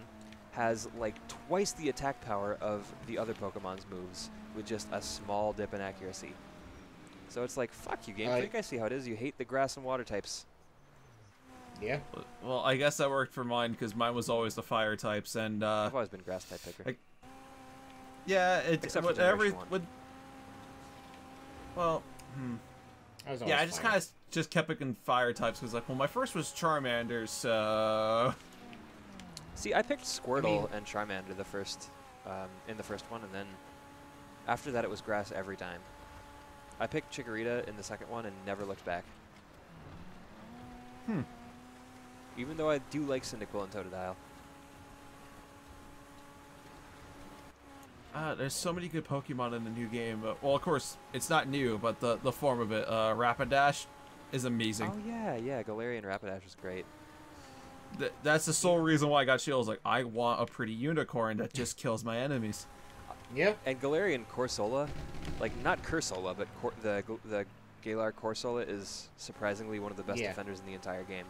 has like twice the attack power of the other Pokemon's moves with just a small dip in accuracy. So it's like, fuck you, Game Freak. I see how it is. You hate the grass and water types. Yeah. Well, I guess that worked for mine because mine was always the fire types, and I've always been grass type picker. yeah, Except for whatever. Generation 1. Well, Yeah, I just kind of just kept picking fire types because, like, well, my first was Charmander, so. See, I picked Squirtle and Charmander in the first one, and then after that it was grass every time. I picked Chikorita in the second one and never looked back. Even though I do like Cyndaquil and Totodile. There's so many good Pokemon in the new game. Well, of course, it's not new, but the form of it, Rapidash, is amazing. Oh yeah, Galarian Rapidash is great. That's the sole reason why I got Shields. Like, I want a pretty unicorn that just kills my enemies. Yeah. And Galarian Corsola, like not Cursola, but the Galar Corsola is surprisingly one of the best defenders in the entire game.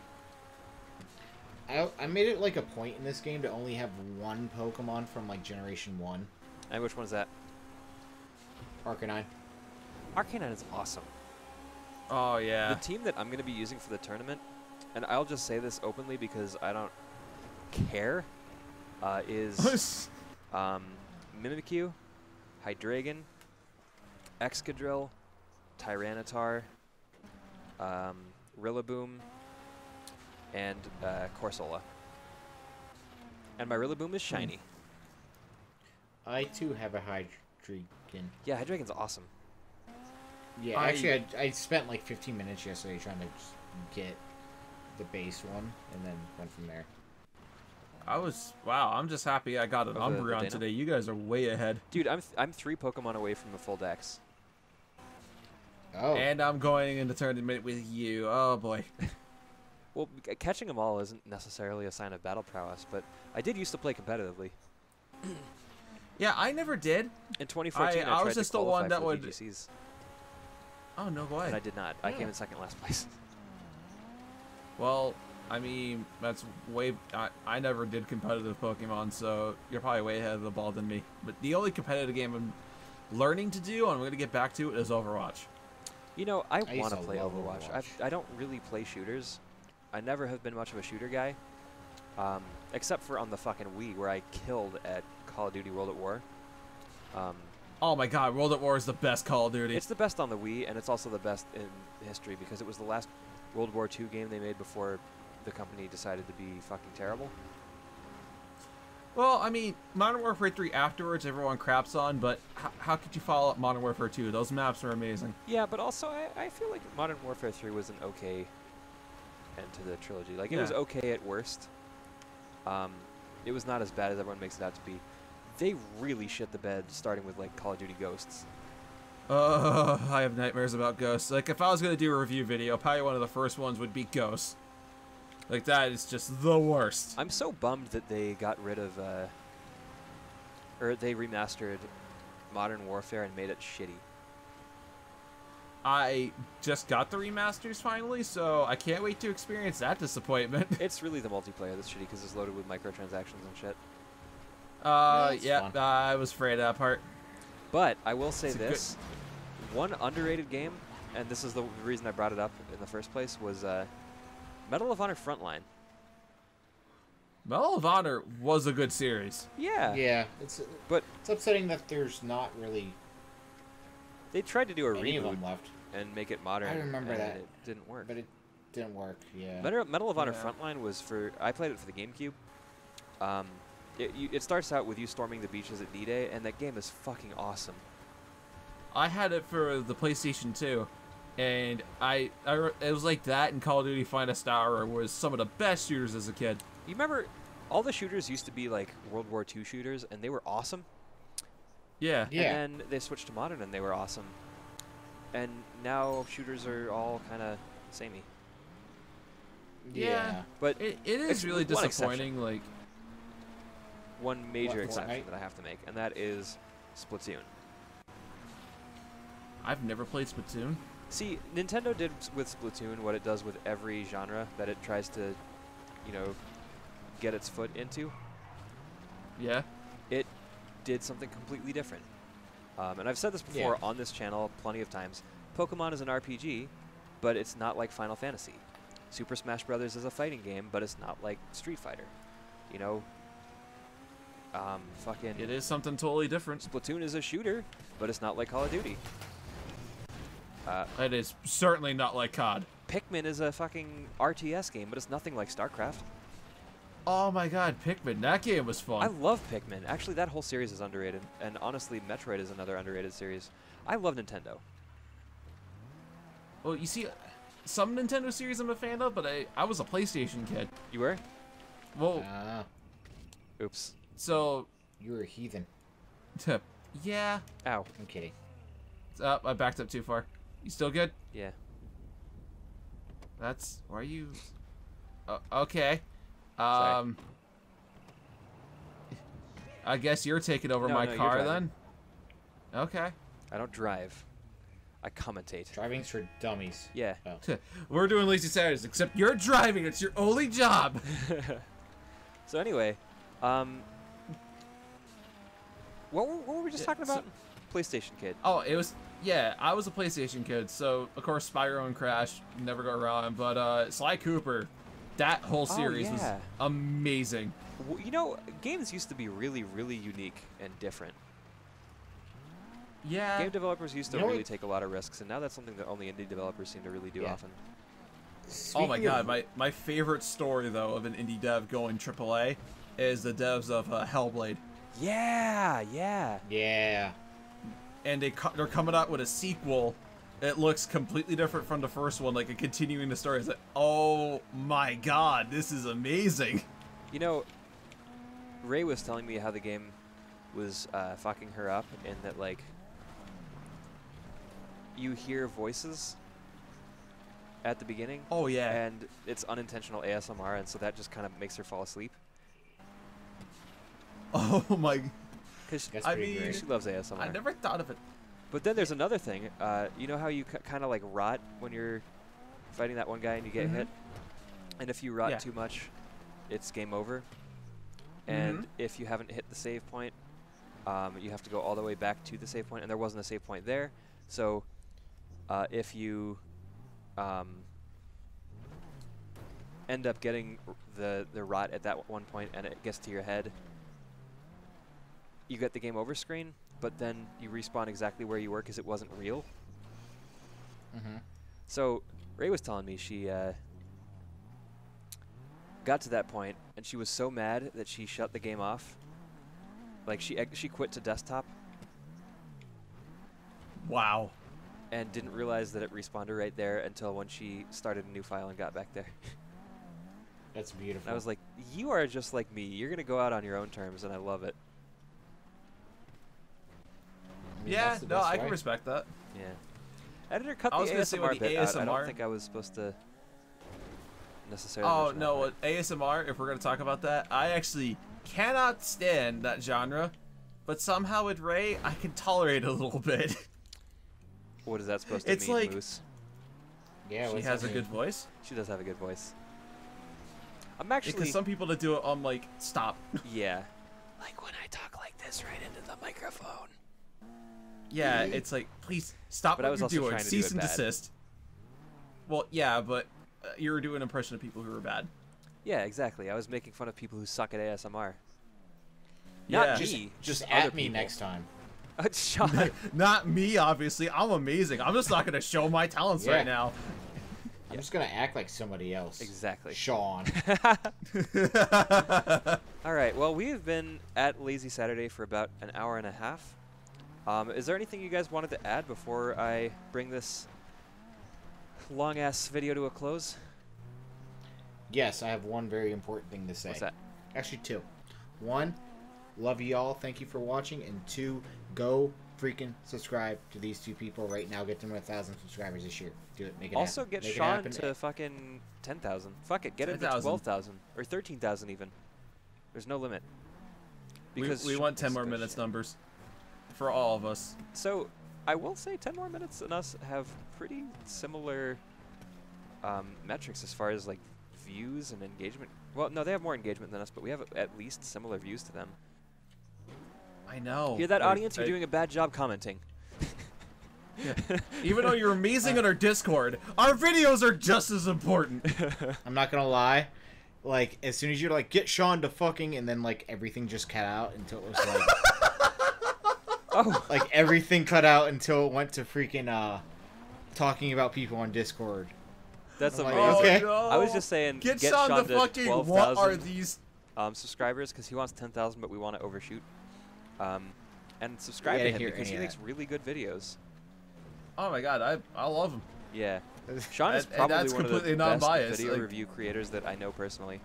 I made it like a point in this game to only have one Pokemon from like Generation 1. And which one is that? Arcanine. Arcanine is awesome. Oh, yeah. The team that I'm going to be using for the tournament, and I'll just say this openly because I don't care, is Mimikyu, Hydreigon, Excadrill, Tyranitar, Rillaboom, and Corsola. And my Rillaboom is shiny. I too have a Hydreigon. Yeah, Hydreigon's awesome. Yeah, actually, I spent like 15 minutes yesterday trying to just get the base one, and then went from there. Wow, I'm just happy I got an Umbreon today. You guys are way ahead. Dude, I'm 3 Pokemon away from the full dex. Oh. And I'm going into tournament with you. Oh, boy. Well, catching them all isn't necessarily a sign of battle prowess, but I did used to play competitively. Yeah, I never did. In 2014, I was tried just to the one qualify that for would. the VGCs, Oh, no way. and I did not. I came in second last place. Well, I mean, that's way. I never did competitive Pokemon, so you're probably way ahead of the ball than me. But the only competitive game I'm learning to do, and I'm going to get back to it, is Overwatch. You know, I used want to to play love Overwatch. Overwatch. I don't really play shooters. I never have been much of a shooter guy, except for on the fucking Wii, where I killed at Call of Duty World at War. Oh my God, World at War is the best Call of Duty. It's the best on the Wii, and it's also the best in history because it was the last World War II game they made before the company decided to be fucking terrible. Well, I mean, Modern Warfare 3 afterwards, everyone craps on, but how could you follow up Modern Warfare 2? Those maps are amazing. Yeah, but also I feel like Modern Warfare 3 was an okay end to the trilogy. Like, it was okay at worst. It was not as bad as everyone makes it out to be. They really shit the bed starting with, like, Call of Duty Ghosts. I have nightmares about Ghosts. Like, if I was going to do a review video, probably one of the first ones would be Ghosts. Like, that is just the worst. I'm so bummed that they got rid of, or they remastered Modern Warfare and made it shitty. I just got the remasters finally, so I can't wait to experience that disappointment. It's really the multiplayer that's shitty because it's loaded with microtransactions and shit. Yeah, fun. I was afraid of that part. But I will say It's a good- this. One underrated game, and this is the reason I brought it up in the first place, was Medal of Honor Frontline. Medal of Honor was a good series. Yeah. Yeah, But it's upsetting that there's not really they tried to do a any of reboot them left. and make it modern. I remember and that. It didn't work. But it didn't work, yeah. Medal of Honor Yeah. Frontline was for... I played it for the GameCube. It starts out with you storming the beaches at D-Day, and that game is fucking awesome. I had it for the PlayStation 2, and it was like that, and Call of Duty Finest Hour was some of the best shooters as a kid. You remember, all the shooters used to be like World War II shooters, and they were awesome. Yeah. Yeah. And then they switched to modern, and they were awesome. And now shooters are all kind of samey. Yeah. But It is really with one disappointing. Like, one major What, exception Fortnite? that I have to make, and that is Splatoon. I've never played Splatoon. See, Nintendo did with Splatoon what it does with every genre that it tries to, you know, get its foot into. Yeah. It did something completely different. And I've said this before on this channel plenty of times. Pokemon is an RPG, but it's not like Final Fantasy. Super Smash Brothers is a fighting game, but it's not like Street Fighter. You know, fucking... It is something totally different. Splatoon is a shooter, but it's not like Call of Duty. It is certainly not like COD. Pikmin is a fucking RTS game, but it's nothing like StarCraft. Oh my god, Pikmin. That game was fun. I love Pikmin. Actually, that whole series is underrated. And honestly, Metroid is another underrated series. I love Nintendo. Well, you see, some Nintendo series I'm a fan of, but I was a PlayStation kid. You were? Well, Oops. so, You were a heathen. yeah. Ow. I'm kidding. Oh, I backed up too far. You still good? Yeah. That's, why are you, okay. Sorry. I guess you're taking over No, my no, you're car driving. then? Okay. I don't drive. I commentate. Driving's for dummies. Yeah. Oh. We're doing Lazy Saturdays, except you're driving. It's your only job. So anyway, what were we just talking about? PlayStation Kid. Oh, it was, yeah, I was a PlayStation kid, so of course Spyro and Crash never go wrong, but Sly Cooper, that whole series was yeah. amazing. You know, games used to be really, really unique and different. Yeah. Game developers used to You know really what- take a lot of risks, and now that's something that only indie developers seem to really do Yeah. often. Oh my Speaking god, of- my favorite story though of an indie dev going AAA is the devs of Hellblade. Yeah, yeah. Yeah. And they're coming out with a sequel. It looks completely different from the first one, like a continuing the story. It's like, oh my god, this is amazing. You know, Ray was telling me how the game was fucking her up in that, like, you hear voices at the beginning. Oh yeah. And it's unintentional ASMR, and so that just kind of makes her fall asleep. Oh my. Because That's I pretty mean, great. she loves ASMR. I never thought of it. But then there's another thing. You know how you kind of like rot when you're fighting that one guy and you get hit? And if you rot Yeah. too much, it's game over. And if you haven't hit the save point, you have to go all the way back to the save point, and there wasn't a save point there. So if you end up getting the rot at that one point and it gets to your head, you get the game over screen, but then you respawn exactly where you were because it wasn't real. So Ray was telling me she got to that point and she was so mad that she shut the game off. Like she quit to desktop Wow. and didn't realize that it respawned her right there until when she started a new file and got back there. That's beautiful. And I was like, you are just like me. You're gonna go out on your own terms, and I love it. I mean, Yeah, that's the no, best I can way. respect that. Yeah. Editor, cut I the was gonna say ASMR with the bit out. I don't ASMR think I was supposed to necessarily. Oh mention no, that. with ASMR, if we're gonna talk about that, I actually cannot stand that genre, but somehow with Ray, I can tolerate it a little bit. What is that supposed to It's mean, like- Moose? Yeah, She what's has that a mean? good voice. She does have a good voice. I'm actually. Because some people that do it, I'm like, stop. Yeah. Like when I talk like this right into the microphone. Yeah, it's like, please stop But I what was you're also doing. trying to do Cease it and bad. desist. Well, yeah, but you were doing an impression of people who were bad. Yeah, exactly. I was making fun of people who suck at ASMR. Yeah. Not Just, me. just other at me people. next time. Sean. Not me, obviously. I'm amazing. I'm just not gonna show my talents Yeah. right now. I'm just gonna act like somebody else. Exactly. Sean. All right. Well, we have been at Lazy Saturday for about an hour and a half. Is there anything you guys wanted to add before I bring this long-ass video to a close? Yes, I have one very important thing to say. What's that? Actually, two. One, love you all. Thank you for watching. And two, go freaking subscribe to these two people right now. Get them 1,000 subscribers this year. Do it. Make it Also, happen. get Make it Sean happen. to fucking 10,000. Fuck it. Get it to 10,000. 12,000 or 13,000 even. There's no limit. We Because want 10 Sean's more good minutes shit. numbers for all of us. So, I will say 10 More Minutes and us have pretty similar metrics as far as like views and engagement. Well, no, they have more engagement than us, but we have at least similar views to them. I know. Hear that, Like, audience? You're doing a bad job commenting. Yeah. Even though you're amazing on our Discord, our videos are just as important. I'm not gonna lie. Like, as soon as you're like, get Sean to fucking, and then like everything just cut out until it was like, Oh, like everything cut out until it went to freaking talking about people on Discord. that's I'm like, amazing. okay. no. I was just saying, Get get Sean Sean to to fucking. 12,000 What are these? subscribers because he wants 10,000, but we want to overshoot. And subscribe Yeah, I to didn't him hear because he any of makes that. really good videos. Oh my god, I love him. Yeah, Sean is And probably that's one of the completely best non-biased, video like- review creators that I know personally.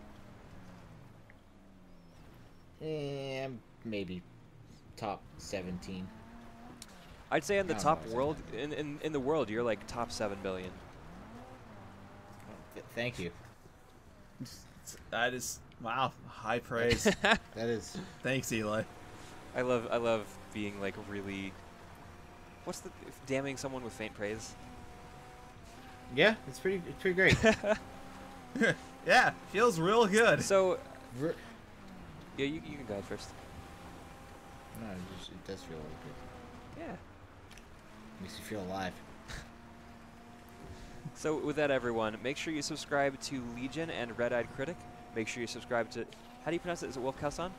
Maybe top 17. I'd say in the I don't top know, world, in the world, you're like top 7 billion. Thank you. That is wow, high praise. That is. Thanks, Eli. I love being like really. What's the damning someone with faint praise? Yeah, it's pretty great. Yeah, feels real good. So Ver- yeah, you can go ahead first. No, it does feel really good. Yeah. Makes you feel alive. So with that, everyone, make sure you subscribe to Legion and Red Eyed Critic. Make sure you subscribe to. How do you pronounce it? Is it Wolfkaosaun?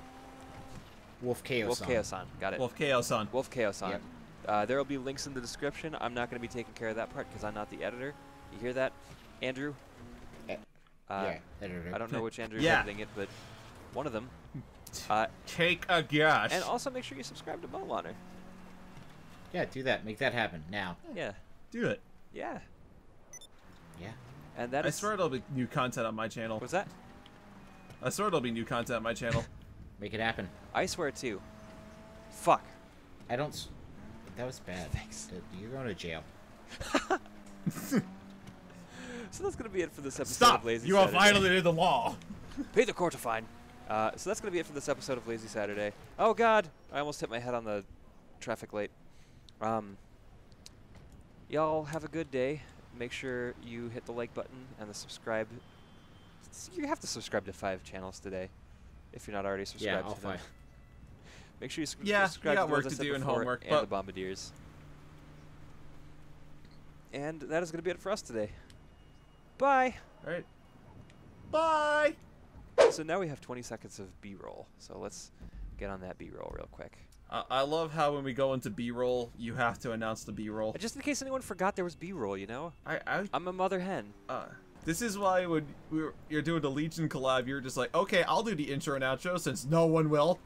Wolfkaosaun. Wolfkaosaun. Got it. Wolfkaosaun. Wolfkaosaun. Yep. There will be links in the description. I'm not going to be taking care of that part because I'm not the editor. You hear that, Andrew? Yeah, editor. I don't know which Andrew is Yeah. editing it, but one of them. Take a guess. And also make sure you subscribe to Bowliner. Yeah, do that. Make that happen now. Yeah. Do it. Yeah. Yeah. And that I is. swear there'll be new content on my channel. What's that? I swear there'll be new content on my channel. Make it happen. I swear too. Fuck. I don't. That was bad. Thanks. You're going to jail. So that's gonna be it for this episode Stop! of Lazy You are Saturday. violated the law. Pay the court a fine. So that's gonna be it for this episode of Lazy Saturday. Oh God! I almost hit my head on the traffic light. Y'all have a good day. Make sure you hit the like button and the subscribe. You have to subscribe to 5 channels today, if you're not already subscribed all to them. 5. Make sure you Yeah, subscribe we got to work those I to said do and before, homework, and but- the Bombadiers. And that is gonna be it for us today. Bye. All right. Bye. So now we have 20 seconds of B-roll. So let's get on that B-roll real quick. I love how when we go into B-roll, you have to announce the B-roll. Just in case anyone forgot there was B-roll, you know? I I'm a mother hen. This is why when you're doing the Legion collab, you're just like, okay, I'll do the intro and outro since no one will.